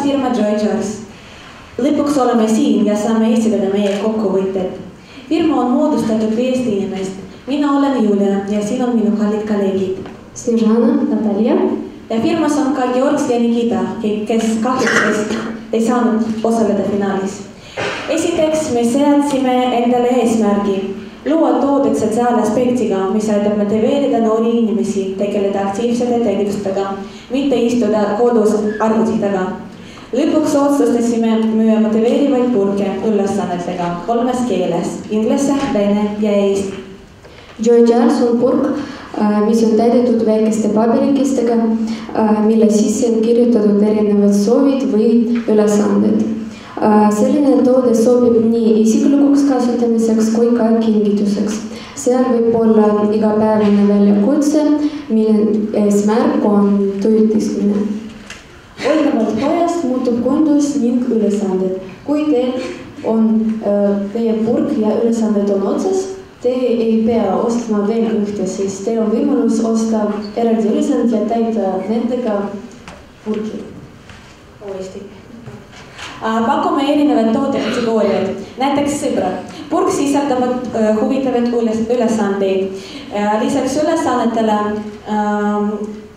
firma Joy Jars. Lõpuks oleme siin ja saame esitada meie kokkuvõtted. Firma on moodustatud 5 inimest. Mina olen Julia ja siin on minu kallid kolleegid. Snezhana, Natalia. Ja firmas on ka Georgs ja Nikita, kes kahjuks ei saanud osaleda finaalis. Esiteks me seadsime endale eesmärgi luua toodet sotsiaalaspektiga, mis aitab motiveerida noori inimesi tegeleda aktiivsete tegevustega, mitte istuda kodus arvuti taga. Lõpuks otsustasime müüa motiveerivaid purke ülesannetega 3 keeles, inglise, vene ja eesti. Joy Jars on purk, mis on täidetud väikeste paberikestega, mille sisse on kirjutatud erinevad soovid või ülesanded. Selline toode sobib nii isiklikuks kasutamiseks kui ka kingituseks. Seal võib olla igapäevane väljakutse, mille eesmärk on töö tõstmine. Olenevalt pojast muutub kondus ning ülesanded. Kui teil on teie purk ja ülesanded on otsas, te ei pea ostma veel ühte, siis teil on võimalus osta eraldi ülesanded ja täita nendega purki. Pakume erinevad tootekategooriad, näiteks sõbrad. Purk sisaldavad huvitavad ülesandeid. Lisaks ülesannetele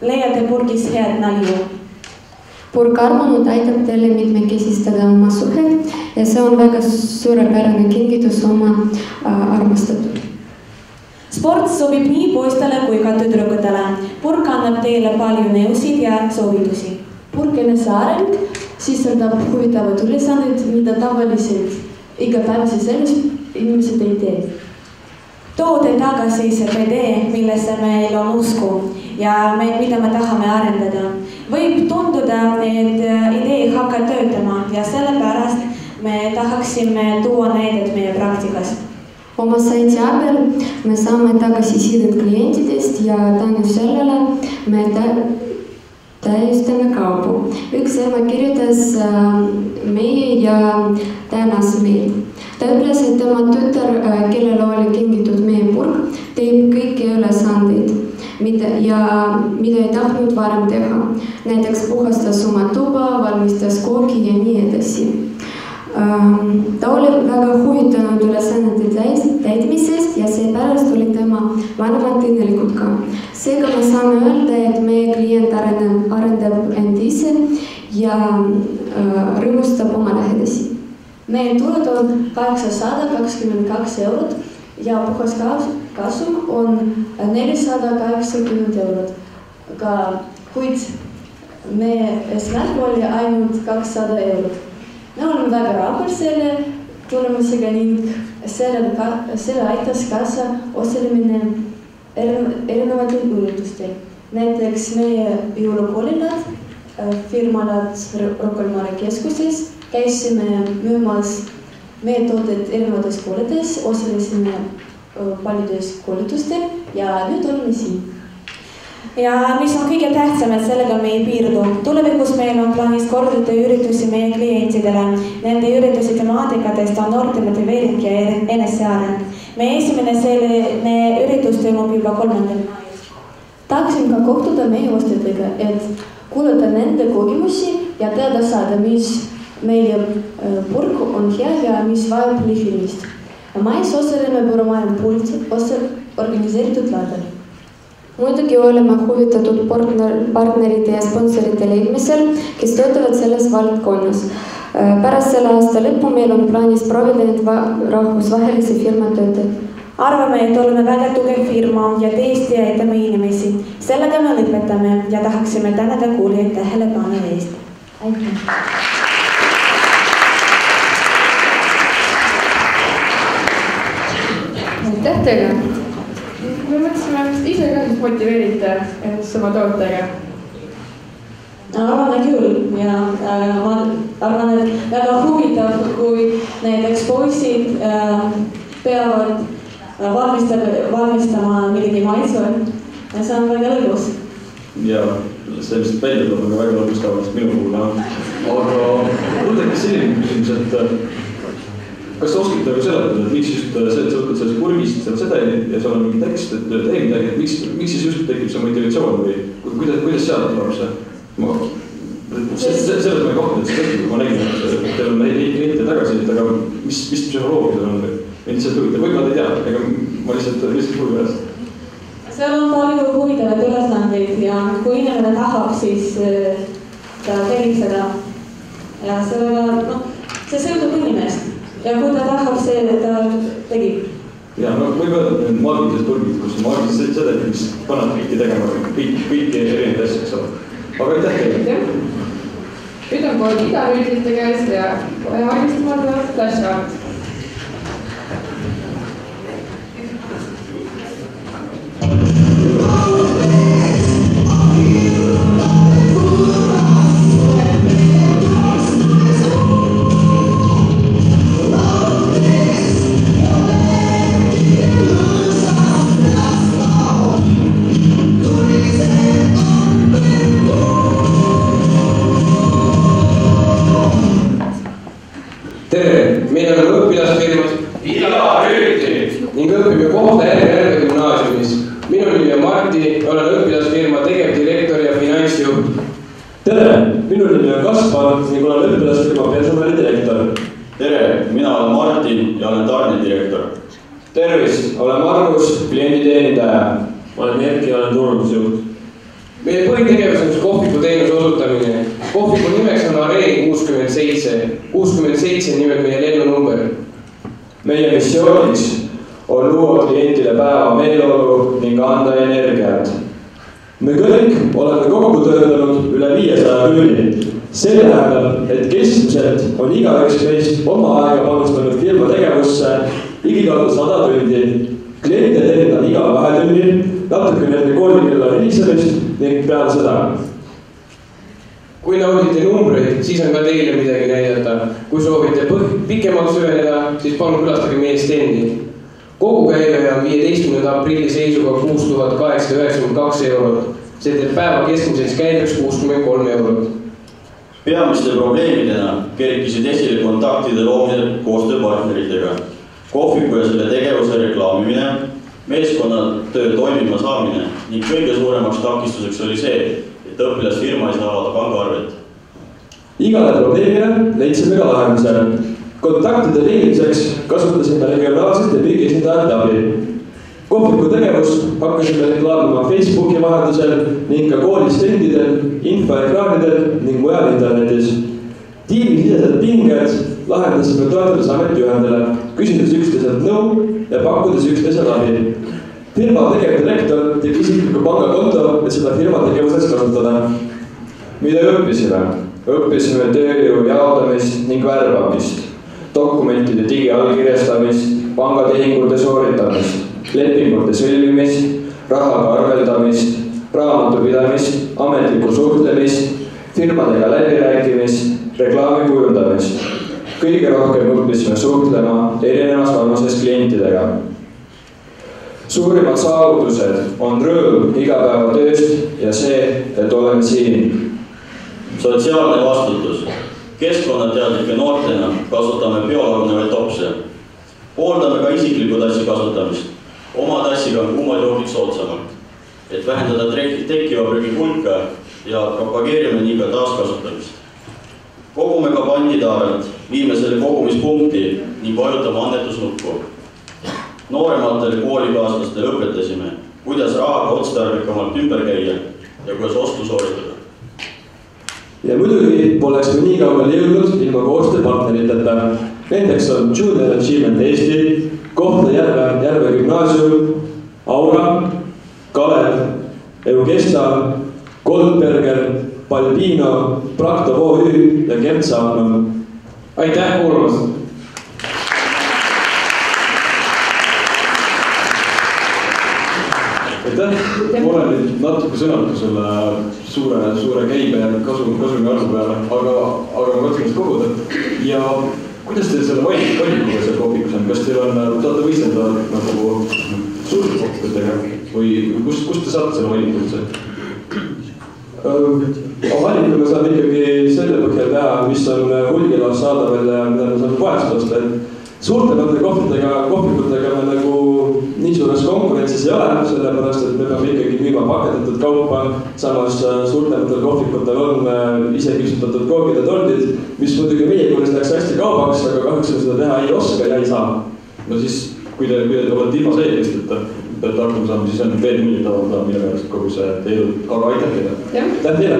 leiate purgis head nalju. Purk armunud aitab teile mitmekesistada oma suhet ja see on väga suurepärane kingitus oma armastatud. Sport sobib nii poistele kui ka tüdrukutele. Purk annab teile palju nõusid ja soovitusi. Purk enese areng sisaldab huvitavad ülesanded, mida tavaliselt igapäevases elus inimesed ei tee. Toode taga seisab idee, millesse meil on usku ja mida me tahame arendada. Võib tunduda, et idee ei hakka töötama ja sellepärast me tahaksime tuua näidet meie praktikas. Oma saiti abil me saame tagasisidet klientidest ja tänu sellele me täiustame kaupu. Üks ema kirjutas meie ja tänas meid. Ta ütles, et tema tütar, kellel oli kingitud meie purk, teeb kõiki ülesandeid, mida ei tahtnud varem teha. Näiteks puhastas oma tuba, valmistas kooki ja nii edasi. Ta oli väga huvitanud ülesannete täitmisest ja seepärast oli tema vanemad õnnelikud ka. Seega me saame öelda, et meie klient arendab end ise ja rõõmustab oma lähedasi. Meie tulud on 822 eurot ja puhas kasum on 480 eurot. Kuid meie eesmärk oli ainult 200 eurot. Me oleme väga rahul selle tulemusega ning selle aitas kaasa osalemine erinevatel üritustel. Näiteks meie jõulukoolilad, firmalad Rocca-al-Mare keskuses, käisime müümas meie tooted erinevates koolides, osalesime paljudes koolitustel ja nüüd oleme siin. Ja mis on kõige tähtsam, et sellega me ei piirdu. Tulevikus meil on plaanis korraldada üritusi meie klientidele. Nende üritusi temaatikatest on noorte motiveering ja eneseareng. Meie esimene selline üritus toimub juba 3. mail. Tahaksin ka kohtuda meie ostjatega, et kuulata nende kogemusi ja teada saada, mis meie purk on hea ja mis vajab lihvimist. Mais osaleme Põrumaailma pult organiseeritud laadal. Muidugi oleme huvitatud partnerite ja sponsorite leidmisel, kes töötavad selles valdkonnas. Pärast selle aasta lõppu meil on plaanis proovida need rahvusvahelise firma töötajad. Arvame, et oleme väga tugev firma ja tõesti aitame inimesi. Sellega me lõpetame ja tahaksime tänada kuulijaid tähelepanu eest. Aitäh! Aitäh teile! Me mõtlesime, et ise ka motiveerite ennast oma tootega. Arvan küll ja ma arvan, et väga huvitav, kui näiteks poisid peavad valmistama midagi maitsvat ja see on väga lõbus. Ja see vist välja tuleb väga lõbustavast minu puhul. Aga mul tekkis selline küsimus, et kas te oskate ka seletada, et miks just sa võtad sellest purgist seda ja seal on mingi tekst, et tee midagi, et miks siis just tekib see motivatsioon või kuidas sealt tuleb see? Selles ma ei kohta, et see kui ma nägin, et teil on neid tagasi, et aga mis psühholoogia seal on või lihtsalt huvitav, võib-olla te ei tea, ega ma lihtsalt huvi pärast. Seal on palju huvitavaid ülesandeid ja kui inimene tahab, siis ta tegib seda. Ja see sõltub inimest ja kui ta tahab, see ta tegib. Ja, no võib öelda, et maagilised purgid, kus maagilised sedel, mis pannad kõiki tegema, kõiki erinevaid asju, eks ole. Aga aitäh teile. Nüüd on kool idarüüdlite käes ja haigestama tulevad klassiaart. Tere, meil on õpilasfirmas Idarüüdli ning õpime Kohtla-Järve gümnaasiumis. Minu nimi on Marti, olen õpilasfirma tegevdirektor ja finantsjuht. Tere, minu nimi on Kaspar ning olen õpilasfirma personalidirektor. Tere, mina olen Martin ja olen tarnedirektor. Tervist, olen Margus, klienditeenindaja. Ma olen Erki ja olen turundusjuht. Meie põhitegevus on kohviku teenuse osutamine. Kohviku nimeks on Areen 67. 67 nimelt meie lennunumber. Meie missiooniks on luua klientile päeva meeleolu ning anda energiat. Me kõik oleme kokku töötanud üle 500 tunni. See tähendab, et keskmiselt on igaüks meist oma aega panustanud firma tegevusse ligikaudu 100 tundi. Kliente teenindab iga 2 tunni, natuke nende koolikella helisemist ning peale seda. Kui naudite numbreid, siis on ka teile midagi näidata. Kui soovite pikemalt süveneda, siis palun külastage meie stendi. Kogukäive on 15. aprilli seisuga 6892 eurot. See teeb päeva keskmiseks käibeks 63 eurot. Peamiste probleemidena kerkisid esile kontaktide loomine koostööpartneritega, kohviku ja selle tegevuse reklaamimine, meeskonnatöö toimima saamine ning kõige suuremaks takistuseks oli see, et õpilasfirma ei saa avada pangaarvet. Igale probleemile leidsime ka lahenduse. Kontaktide leidmiseks kasutasime regionaalsete müügiesindajate abi. Kohviku tegevust hakkasime reklaamima Facebooki vahendusel ning ka koolis stendidel, infoekraanidel ning mujal internetis. Tiimisisesed pinged lahendasime toetusameti ühendele, küsides üksteiselt nõu ja pakkudes üksteisele abi. Firma tegevdirektor tegi isikliku pangakonto, et seda firma tegevuseks kasutada. Mida õppisime? Õppisime tööjõu jaotamist ning värbamist, dokumentide digiallkirjastamist, pangatehingute sooritamist, lepingute sõlmimist, rahaga arveldamist, raamatupidamist, ametlikku suhtlemist, firmadega läbirääkimist, reklaami kujundamist. Kõige rohkem õppisime suhtlema erinevas vanuses klientidega. Suurimad saavutused on rõõm igapäevatööst ja see, et oleme siin. Sotsiaalne vastutus. Keskkonnateadlike noortena kasutame biolagunevaid topse. Pooldame ka isikliku tassi kasutamist. Oma tassiga on kuumajoogid soodsamalt, et vähendada tekkiva prügi hulka ja propageerime nii ka taaskasutamist. Kogume ka panditaarelt, viime selle kogumispunkti ning vajutame annetusnuppu. Noorematele koolikaaslastele õpetasime, kuidas rahaga otstarbekamalt ümber käia ja kuidas ostu sooritada. Ja muidugi poleks me nii kaugele jõudnud ilma koostööpartneriteta. Nendeks on Junior Achievement Eesti, Kohtla-Järve gümnaasium, Aura, Kalev, Eugesta, Goldberger, Balbino, Prakto OÜ ja Gert Saapmann. Aitäh kuulamast! Aitäh! Ma olen nüüd natuke sõnatu selle suure käibe ja kasumi arvu peale, aga ma katsun koguda. Ja kuidas teil selle valikuga seal kohvikus on? Kas teil on, tahate võistelda nagu suurte kohvikutega või kust te saate selle valiku üldse? Valiku me saame ikkagi selle põhjal teha, mis on hulgilaos saadaval ja mida me saame poest osta. Suurtemate kohvikutega me nagu nii suurt suures konkurentsis ei ole, sellepärast et me peame ikkagi müüma pakendatud kaupa, samas suurtematel kohvikutel on ise küpsutatud koogid ja tordid, mis muidugi meie kuulis läks hästi kaubaks, aga kahjuks me seda teha ei oska ja ei saa. No siis, kui te olete ilma seelist, et peate hakkama saama, siis on veel muljetavam ka mille meelest kogu see teelu, aga aitäh teile. Aitäh teile!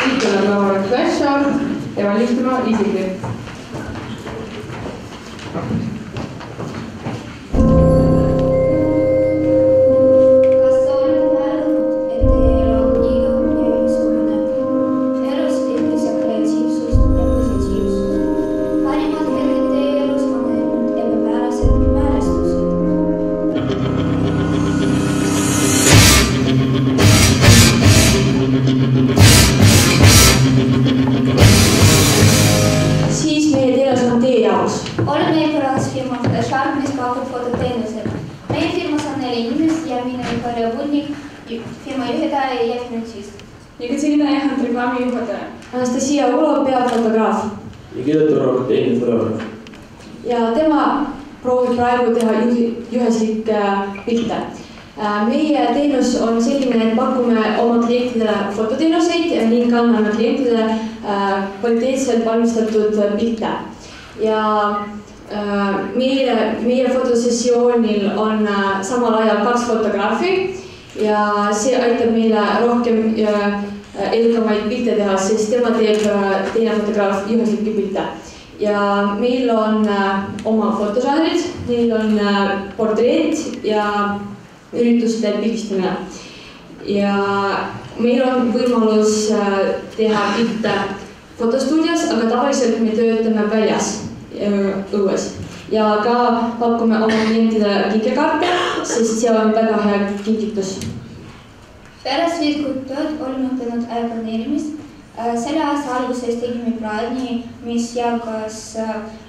Nüüd tuleb lauale flashcard ja valistama isiklik. Екатерина Яхан, reklaamijuhataja. Anastasia Ulov, peafotograaf. Nikita Turov, teine fotograaf. Ja tema proovib praegu teha juhuslikke pilte. Meie teenus on selline, et pakume oma klientidele fototeenuseid ning anname klientidele kvaliteetselt valmistatud pilte. Ja meie fotosessioonil on samal ajal 2 fotograafi ja see aitab meile rohkem edukamaid pilte teha, sest tema teeb teine fotograaf juhuslikke pilte. Ja meil on oma fotožanrid, neil on portreet ja ürituste pildistamine. Ja meil on võimalus teha pilte fotostuudios, aga tavaliselt me töötame väljas õues. Ja ka pakume oma klientidele kinkekaarte, sest see on väga hea kingitus. Pärast viitkut tööd oleme õppinud planeerimist. Selle aasta alguses tegime plaani, mis jalgas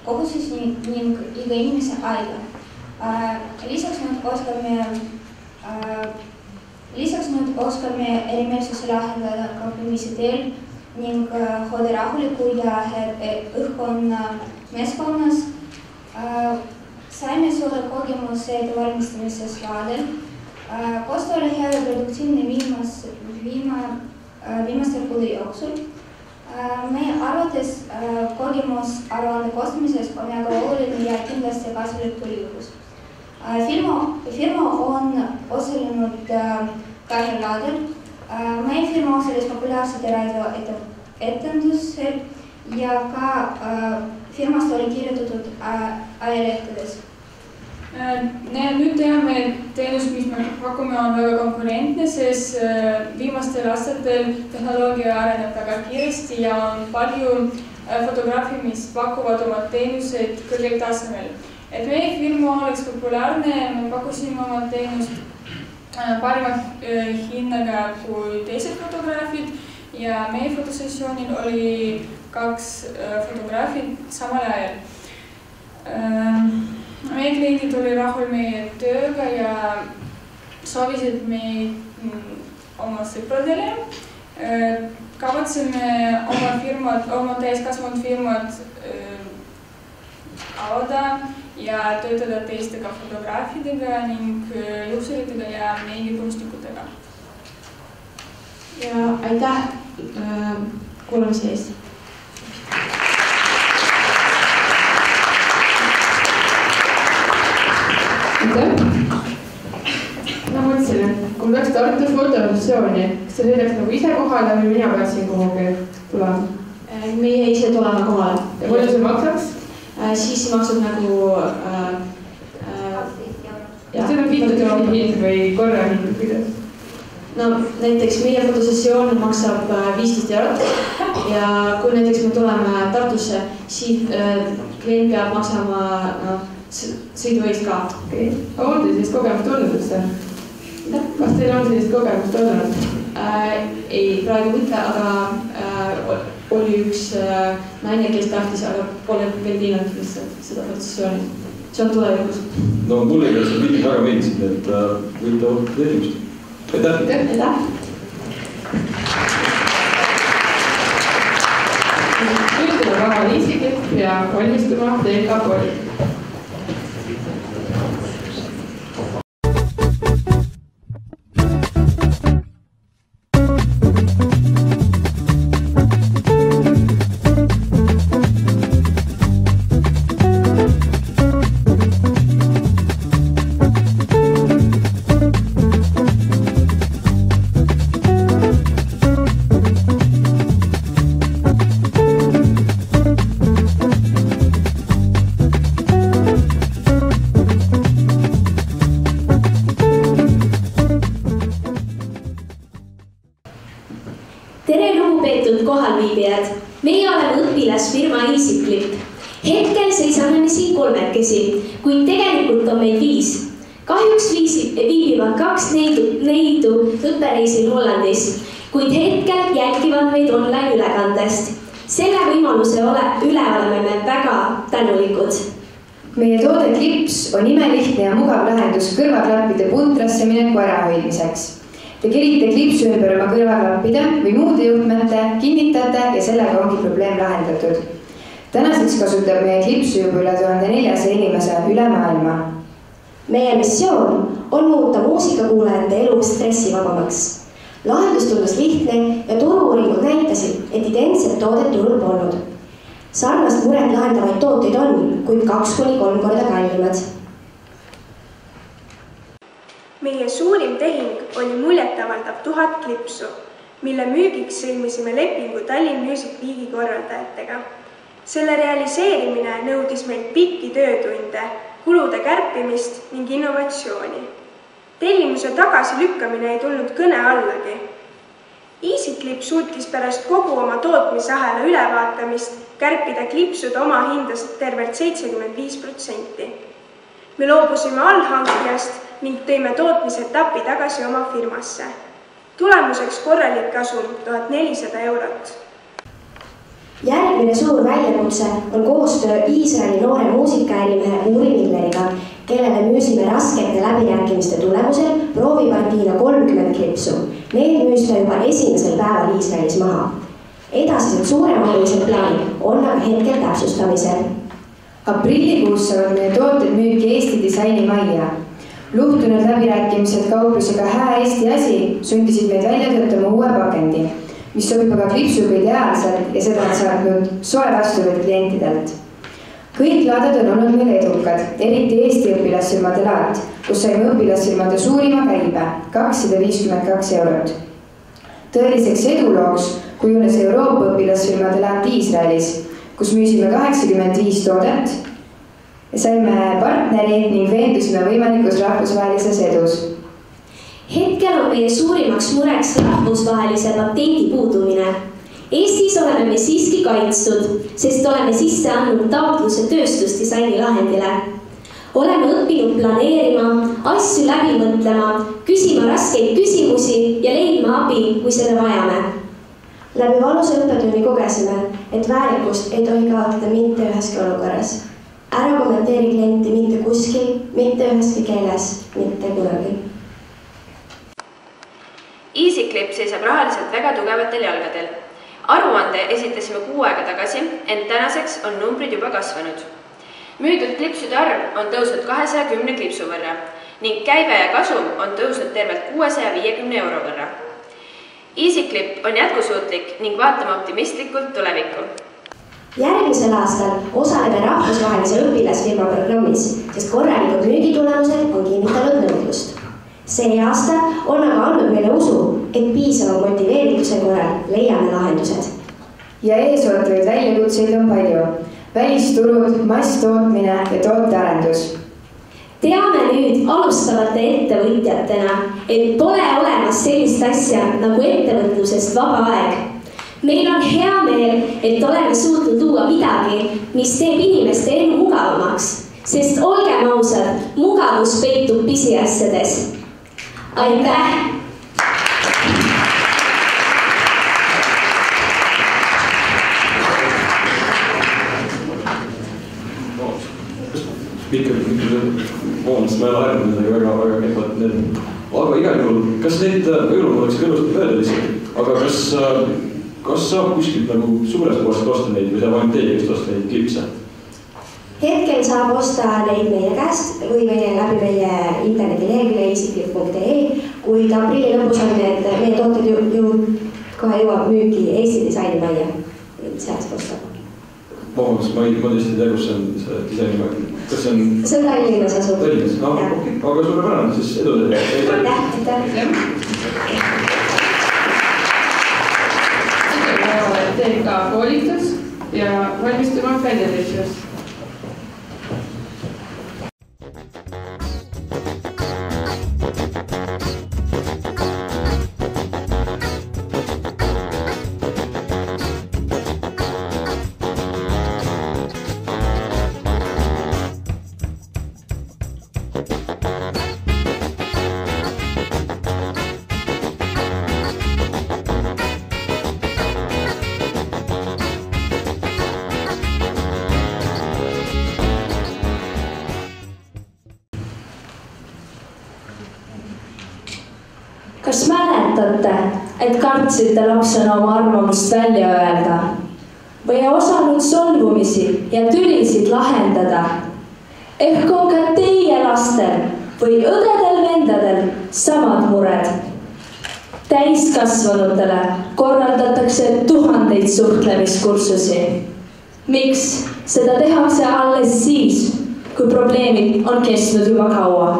kohustusi ning iga inimese aega. Lisaks nüüd oskame erimeelsuse lahendada kompromissi teel ning hoida rahuliku ja õhkkonna meeskonnas. Saime suure kogemuse ettevalmistamises laadel. Koostöö oli hea ja produktiivne viimastel kuude jooksul. Meie arvates kogemus aruande koostamises on väga oluline ja kindlasti kasulik tulevikuks. Firma on osalenud 2 laadel. Meie firma osales populaarsete raadioetendusel ja ka firmast oli kirjutatud ajalehtedes. Nüüd teame, et teenus, mis me pakume, on väga konkurentne, sest viimastel aastatel tehnoloogia areneb väga kiiresti ja on palju fotograafi, mis pakuvad oma teenuseid kõrgel tasemel. Et meie firma oleks populaarne, me pakusime oma teenust parima hinnaga kui teised fotograafid ja meie fotosessioonil oli 2 fotograafid samal ajal. Meie kliendid oli rahul meie tööga ja soovisid meid oma sõpradele. Kavatseme oma täiskasvanud firmad avada ja töötada teistega fotograafidega ning juhsuritega ja meediakunstnikutega. Ja aitäh kuulamise eest. Ma mõtlesin, et kui me läks Tartu fotosessiooni, kas te sõidaks nagu ise kohale või mina peaksin kuhugi tulema? Meie ise tuleme kohale. Ja palju see maksaks? Siis maksab nagu... Kas teil on piitud hind või korra hind või kuidas? No näiteks meie fotosessioon maksab 15 € ja kui näiteks me tuleme Tartusse, siis klient peab maksama sõidueest ka. Okay. On teil sellist kogemust olnud üldse? Kas teil on sellist kogemust olnud? Ei, praegu mitte, aga oli üks naine, kes tahtis, aga pole veel teinud seda fotosessiooni. See on tulevikus. No mulle ka see pildid väga meeldisid, et võite oodata tegemist. Aitäh! Aitäh! Nüüd tuleb väga isiklik. ja valmistuma TK kooli. Meie oleme õpilasfirma EasyClip. Hetkel seisame me siin kolmekesi, kuid tegelikult on meid 5. Kahjuks viibivad 2 neidu õppereisil Hollandis, kuid hetkel jälgivad meid online ülekandest. Selle võimaluse üle oleme me väga tänulikud. Meie toode Clips on imelihtne ja mugav lahendus kõrvaklappide puntrasse mineku ärahoidmiseks. Te kerite klipsu ümber oma kõrvaklappide või muude juhtmete, kinnitate ja sellega ongi probleem lahendatud. Tänaseks kasutab meie klipsu juba üle 1400 inimese üle maailma. Meie missioon on muuta muusikakuulajate elu stressivabamaks. Lahendus tundus lihtne ja turu-uuringud näitasid, et identset toodet turul polnud. Sarnast muret lahendavaid tooteid on, kuid 2–3 korda kallimad. Meie suurim tehing oli muljetavaldav 1000 klipsu, mille müügiks sõlmisime lepingu Tallinn Music Weeki korraldajatega. Selle realiseerimine nõudis meilt pikki töötunde, kulude kärpimist ning innovatsiooni. Tellimuse tagasilükkamine ei tulnud kõne allagi. EasyClip suutis pärast kogu oma tootmisahela ülevaatamist kärpida klipsude oma hindast tervelt 75%. Me loobusime allhankijast ning tõime tootmisetapi tagasi oma firmasse. Tulemuseks korralik kasum 1400 eurot. Järgmine suur väljakutse on koostöö Iisraeli noore muusikaärimehe Uri Milleriga, kellele müüsime raskete läbirääkimiste tulemusel proovipartiina 30 klipsu. Need müüsime juba esimesel päeval Iisraelis maha. Edasised suuremahulised plaanid on aga hetkel täpsustamisel. Aprillikuus saavad meie tooted müüki Eesti disainimajja. Luhtunud läbirääkimised kauplusega Hää Eesti asi sundisid meid välja töötama uue pakendi, mis sobib aga klipsuga ideaalselt ja seda on saanud soe vastuvõtt klientidelt. Kõik laadad on olnud meil edukad, eriti Eesti õpilasfirmade laad, kus saime õpilasfirmade suurima käibe 252 eurot. Tõeliseks edulooks kujunes Euroopa õpilasfirmade laad Iisraelis, kus müüsime 85 toodet ja saime partneri ning veendusime võimalikus rahvusvahelises edus. Hetkel on meie suurimaks mureks rahvusvahelise patendi puudumine. Eestis oleme me siiski kaitstud, sest oleme sisse andnud taotluse tööstusdisaini lahendile. Oleme õppinud planeerima, asju läbi mõtlema, küsima raskeid küsimusi ja leidma abi, kui seda vajame. Läbi valusa õppetunni kogesime, et väärikust ei tohi kaotada mitte üheski olukorras. Ära kommenteeri klienti mitte kuskil, mitte üheski keeles, mitte kunagi. EasyClip seisab rahaliselt väga tugevatel jalgadel. Aruande esitasime 6 aega tagasi, ent tänaseks on numbrid juba kasvanud. Müüdud klipsude arv on tõusnud 210 klipsu võrra ning käive ja kasum on tõusnud tervelt 650 euro võrra. EasyClip on jätkusuutlik ning vaatame optimistlikult tulevikku. Järgmisel aastal osaleme rahvusvahelise õpilasfirma programmis, sest korralikud müügitulemused on kinnitanud nõudlust. See aasta on aga andnud meile usu, et piisava motiveerituse korral leiame lahendused. Ja eesootavaid väljakutseid on palju. Välisturud, masstootmine ja tootearendus. Teame nüüd alustavate ettevõtjatena, et pole olemas sellist asja nagu ettevõtlusest vaba aeg. Meil on hea meel, et oleme suutnud luua midagi, mis teeb inimeste elu mugavamaks, sest olgem ausad, mugavus peitub pisiasjades. Aitäh! Moonast ma ei ole harjunud midagi väga kehvat need. Aga igal juhul, kas neid, võib-olla ma oleks kõlust mööda lihtsalt, aga kas saab kuskilt nagu suures poolest osta neid või saab ainult teie just osta neid klipse? Hetkel saab osta neid meie käest või läbi meie internetilehekülje isiklik.ee, kuid aprilli lõpus on need meie tooted ju kohe jõuab müügi Eesti disainimajja. Seal saab osta. Vabandust, ma tõesti ei tea, kus see on see disainimajja. Kas see on... See on Tallinnas asub. Tallinnas, aga suurepärane, siis edu teile. Aitäh. Teeb ka koolitus ja valmistuma väljatöötust. Kas mäletate, et kartsite lapsena oma arvamust välja öelda? Või osanud solvumisi ja tülisid lahendada? Ehk on ka teie lastel või õdedel-vendadel samad mured? Täiskasvanutele korraldatakse tuhandeid suhtlemiskursusi. Miks seda tehakse alles siis, kui probleemid on kestnud juba kaua?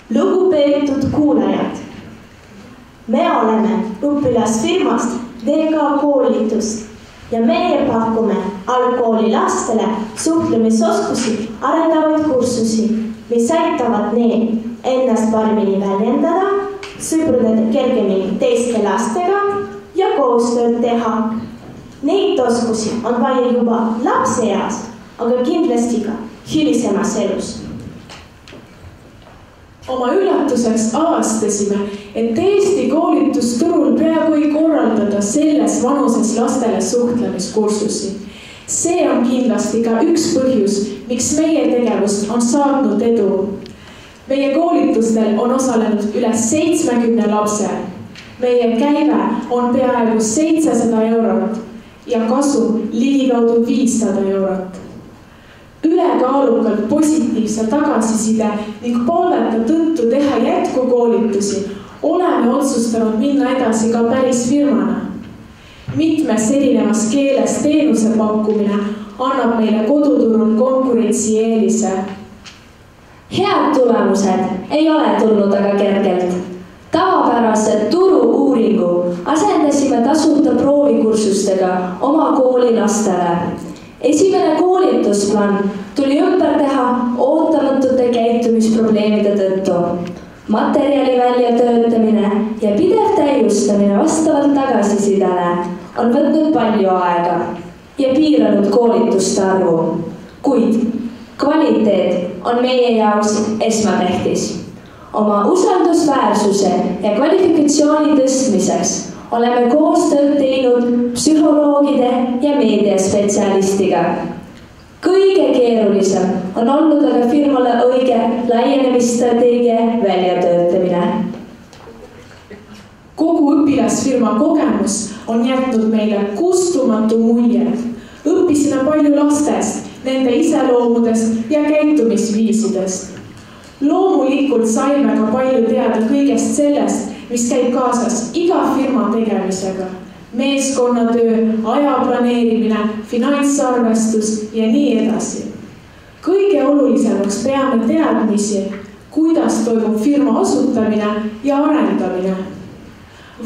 Lugupeetud kuulajad, me oleme õpilasfirmast DK koolitus ja meie pakume algkooli lastele suhtlemisoskusi arendavaid kursusi, mis aitavad neil ennast paremini väljendada, sõbrudada kergemini teiste lastega ja koostööd teha. Neid oskusi on vaja juba lapseeas, aga kindlasti ka hilisemas elus. Oma üllatuseks avastasime, et Eesti koolitusturul peaaegu ei korraldada selles vanuses lastele suhtlemiskursusi. See on kindlasti ka üks põhjus, miks meie tegevus on saatnud edu. Meie koolitustel on osalenud üle 70 lapse. Meie käive on peaaegu 700 eurot ja kasum ligikaudu 500 eurot. Ülekaalukalt positiivse tagasiside ning palveta tõttu teha jätkukoolitusi oleme otsustanud minna edasi ka päris firmana. Mitmes erinevas keeles teenuse pakkumine annab meile koduturul konkurentsieelise. Head tulemused ei ole tulnud aga kergelt. Tavapärase turu-uuringu asendasime tasuta proovikursustega oma kooli lastele. Esimene koolitusplan tuli ümber teha ootamatute käitumisprobleemide tõttu. Materjali väljatöötamine ja pidev täiustamine vastavalt tagasisidele on võtnud palju aega ja piiranud koolituste arvu. Kuid kvaliteet on meie jaoks esmatähtis. Oma usaldusväärsuse ja kvalifikatsiooni tõstmiseks oleme koostööd teinud psühholoogide ja meediaspetsialistiga. Kõige keerulisem on olnud aga firmale õige laienemisstrateegia väljatöötamine. Kogu õpilasfirma kogemus on jätnud meile kustumatu mulje. Õppisime palju lastest, nende iseloomudest ja käitumisviisidest. Loomulikult saime ka palju teada kõigest sellest, mis käib kaasas iga firma tegemisega. Meeskonnatöö, aja planeerimine, finantsarvestus ja nii edasi. Kõige olulisemaks peame teadmisi, kuidas toimub firma asutamine ja arendamine.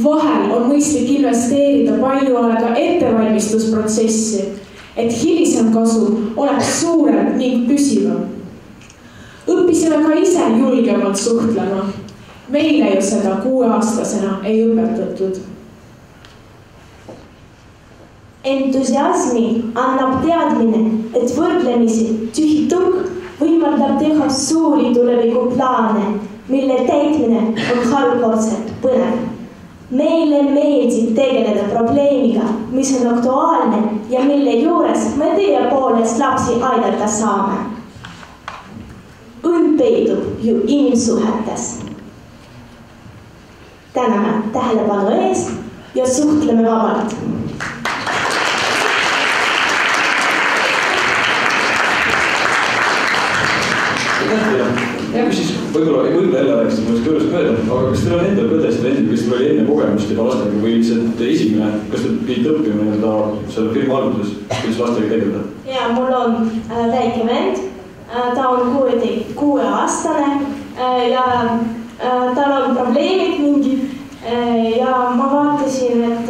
Vahel on mõistlik investeerida palju aega ettevalmistusprotsessi, et hilisem kasu oleks suurem ning püsivam. Õppisime ka ise julgemalt suhtlema. Meile ju seda 6-aastasena ei õpetatud. Entusiasmi annab teadmine, et võrdlemisi tühi turg võimaldab teha suuri tulevikuplaane, mille täitmine on harukordselt põnev. Meile meeldib tegeleda probleemiga, mis on aktuaalne ja mille juures me teie poolest lapsi aidata saame. Õnn peidub ju inimsuhetes. Täname tähelepanu eest ja suhtleme vabalt. Ja siis võib-olla jälle rääkis, et ma oleks kõrvast mööda, aga kas teil on endal kõdestel endal, kas teil oli enne kogemust juba lastega või lihtsalt esimene, kas te pidite õppima selle firma alguses, kuidas lastega tegeleda? Ja, mul on väike vend, ta on 6-aastane ja tal on probleemid mingid ja ma vaatasin, et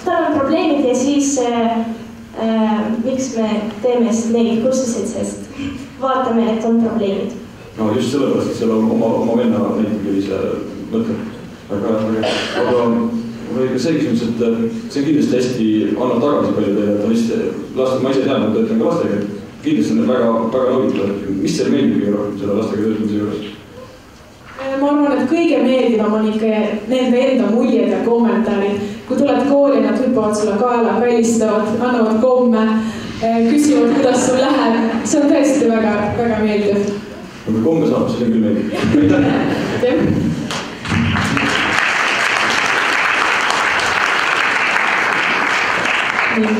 tal on probleemid ja siis miks me teeme neid kursuseid, sest vaatame, et on probleemid. No just sellepärast, et seal oma venna näitab oli see mõte. Aga ka see küsimus, et see kindlasti hästi annab tagasi palju teile, et ma ise tean, et töötan ka lastega. Kindlasti on need väga nõudvad. Mis teile meeldib kõige rohkem selle lastega töötamise juures? Ma arvan, et kõige meeldivam on ikka nende enda muljed ja kommentaarid. Kui tuled kooli, nad hüppavad sulle kaela, kallistavad, annavad komme, küsivad, kuidas sul läheb. See on tõesti väga meeldiv. Kui komme saab, siis on küll meeldib. Aitäh!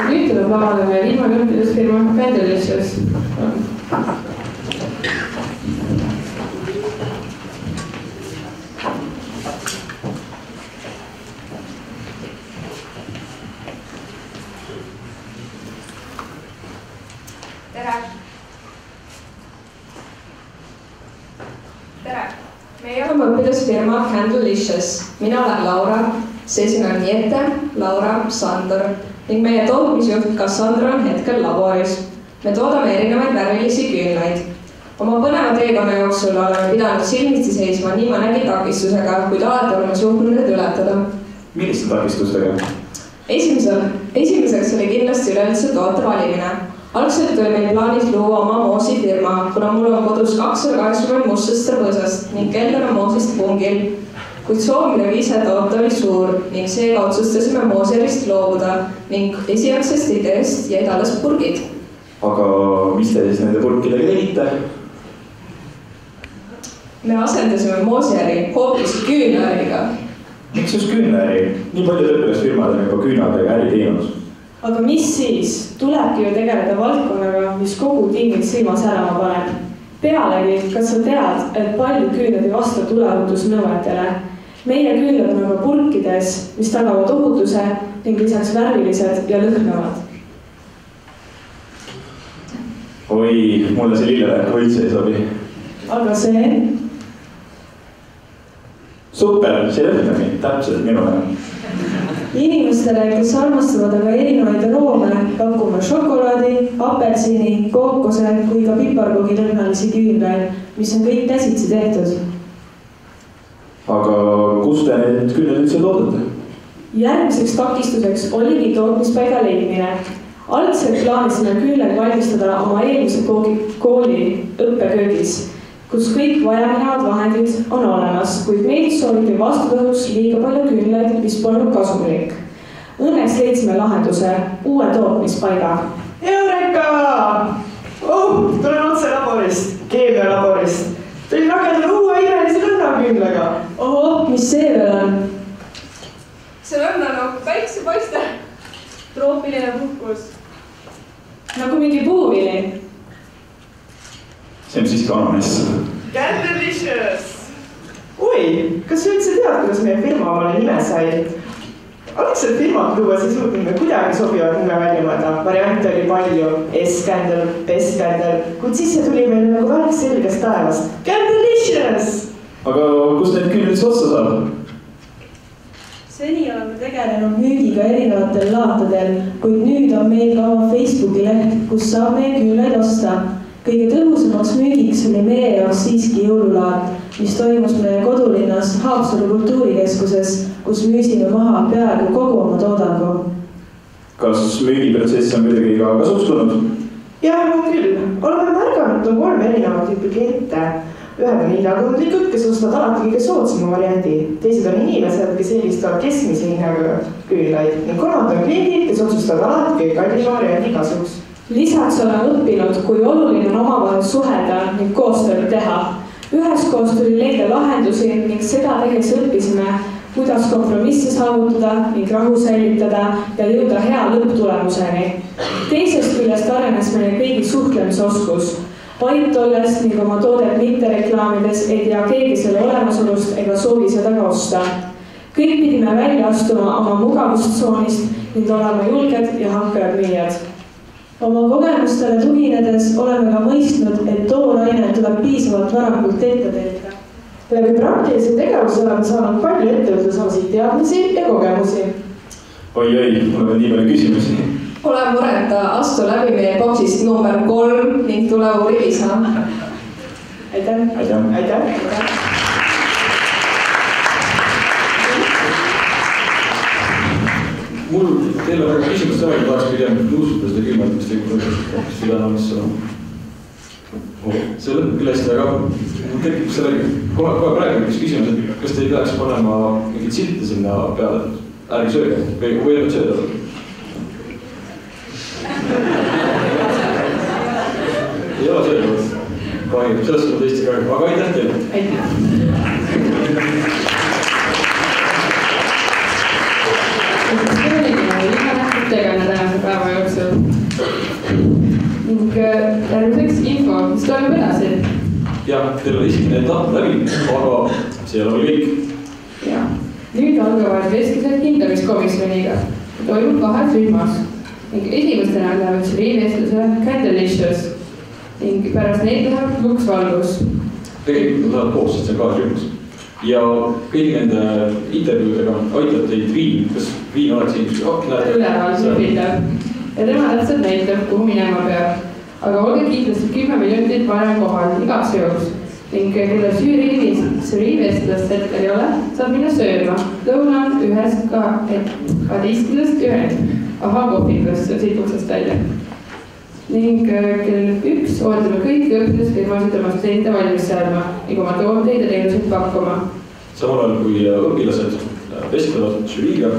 Nüüd tuleb lavale meie viimane õpilasfirma Candelicious. Meie oleme õpilasfirma Candelicious. Mina olen Laura, seesina on Jette, Laura, Sandor ning meie tootmisjuht Cassandra on hetkel laboris. Me toodame erinevaid värvilisi küünlaid. Oma põneva teekonna jooksul oleme pidanud silmitsi seisma nii mõnegi takistusega, kuid alati oleme suutnud need ületada. Milliste takistustega? Esimeseks oli kindlasti üleüldse toote valimine. Algselt oli meil plaanis luua oma moosifirma, kuna mul on kodus 280 mustsester põõsast ning kelder on moosist pungil. Kuid soovimine viise toota oli suur ning seega otsustasime moosierist loobuda ning esialgsest ideest jäid alles purgid. Aga mis te siis nende purkidega tegite? Me asendasime moosieri hoopis küünlaäriga. Miks just küünlaäri? Nii paljud õpilasfirmad on juba küünladega äri teinud. Aga mis siis? Tulebki ju tegeleda valdkonnaga, mis kogu tiimid silma särama paneb. Pealegi, kas sa tead, et palju küünlad ei vasta tuleohutusnõuetele? Meie küünlad on aga purkides, mis tagavad ohutuse ning lisaks värvilised ja lõhnavad. Oi, mulle see lillevärk üldse ei sobi. Aga see? Super, see lõhnami, täpselt minule. Inimestele, kes armastavad aga erinevaid aroome, pakume šokolaadi, apelsini, kookose kui ka piparkogi lõhnalisi küünlaid, mis on kõik käsitsi tehtud. Aga kus te need küünlad üldse toodate? Järgmiseks takistuseks oligi tootmispaiga leidmine. Algselt plaanisime küünlaid valmistada oma eelmise kooli õppeköögis, kus kõik vajaminevad vahendid on olemas, kuid meilt sooviti vastutõhus liiga palju küünlaid, mis polnud kasumlik. Õnneks leidsime lahenduse, uue tootmispaiga. Eureka! Tulen otse laborist, keemialaborist. Tõin rakendada uue imelise lõhnaküünlaga. Oho, mis see veel on? See lõhna nagu päiksepaiste. Troopiline puhkus. Nagu mingi puuvili. See on siiski ananess. Candelicious! Oi, kas sa üldse tead, kuidas meie firma omale nime sai? Algselt firmat luues ei suutnud me kuidagi sobivat nime välja mõelda. Variante oli palju, S-Candle, Best-Candle, kuid siis see tuli meil nagu värk selgest taevast. Candelicious! Aga kus need küünlad üldse otsa saab? Seni oleme tegelenud müügiga erinevatel laatadel, kuid nüüd on meil ka oma Facebooki leht, kus saab meie küünlaid osta. Kõige tõhusamaks müügiks oli meie jaoks siiski jõululaat, mis toimus meie kodulinnas Haapsalu kultuurikeskuses, kus müüsime maha peaaegu kogu oma toodangu. Kas müügiprotsess on kuidagi ka kasuks tulnud? Jah, küll. Oleme märganud 3 erinevat tüüpi kliente. Ühed on hinnatundlikud, kes ostavad alati kõige soodsama variandi. Teised on inimesed, kes eelistavad keskmise hinnaga küünlaid. Ning kolmad on kliendid, kes otsustavad alati kõige kallima variandi kasuks. Lisaks olen õppinud, kui oluline on omavahel suhelda ning koostööd teha. Üheskoos tuli leida lahendusi ning seda tehes õppisime kuidas kompromisse saavutada ning rahu säilitada ja jõuda hea lõpptulemuseni. Teisest küljest arenes meie kõigi suhtlemisoskus. Vait olles ning oma toodet mitte reklaamides ei tea keegi selle olemasolust ega soovi seda ka osta. Kõik pidime välja astuma oma mugavustsoonist ning olema julged ja hakkajad müüjad. Oma kogemustele tuginedes oleme ka mõistnud, et tooraine tuleb piisavalt varakult ette teelida. Läbi praktilise tegevuse oleme saanud palju ettevõtlusalaseid teadmisi ja kogemusi. Oi, mul on nii palju küsimusi. Ole mureta, astu läbi meie boksist number 3 ning tule uuri lisa. Aitäh. Mul teile väga küsimust aega tahaks pigem nõustuda seda külmet, mis tegid südamemis sõna. See lõpeb küll hästi, aga mul tekib selle kohe praegu üks küsimus, et kas te ei peaks panema mingid silte sinna peale, et ärge sööge või ei sööda? Ei ole sööda. Kahju, sellest on tõesti kahju, aga aitäh teile. Aitäh. Tegema tänase päeva jooksul. Ning järgmiseks info, mis toimub edasi? Jah, teil on esimene etapp läbi, aga see ei ole kõik. Ja, nüüd algavad vestlused hindamiskomisjoniga. Toimub 2 rühmas. Ning esimestena lähevad žüriivestlusele Candlelicious. Ning pärast neid läheb Lux Valgus. Tegelikult lähevad koos, sest see on 2 rühmas. Ja kõigi nende intervjuudega aitab teid Viin, kas Viin oleks inimesed? Üleval sobitab. Ja tema täpselt näitab, kuhu minema peab. Aga olge kindlasti 10 minutit varem kohal igaks jooks. Ning kelle žüriivestlast hetkel ei ole, saab minna sööma. Lõuna on 12.1. Aha, kohvikas siit uksest välja. Ning kell 1 ootame kõiki õpilasfirmasid oma studente valmis seadma ning oma tooteid ja teenuseid pakkuma. Samal ajal kui õpilased vestlevad žüriiga,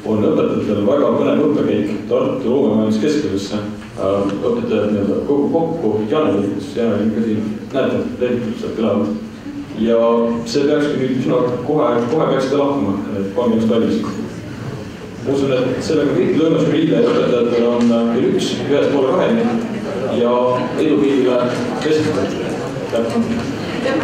on õpetajatel väga põnev õppekäik Tartu Loomemajandus-Keskusesse. Õpetajad kogu kokku Janeli, kus Janeli ka siin näete, levitud sealt kõlavad. Ja see peakski nüüd kohe peaks seda lahkuma, et pange ennast valmis. Ma usun, et sellega kõik lõõnasžüriile ja õpetajatel on kell 1, 1:30 ja edu kõigile vestlused. Aitäh!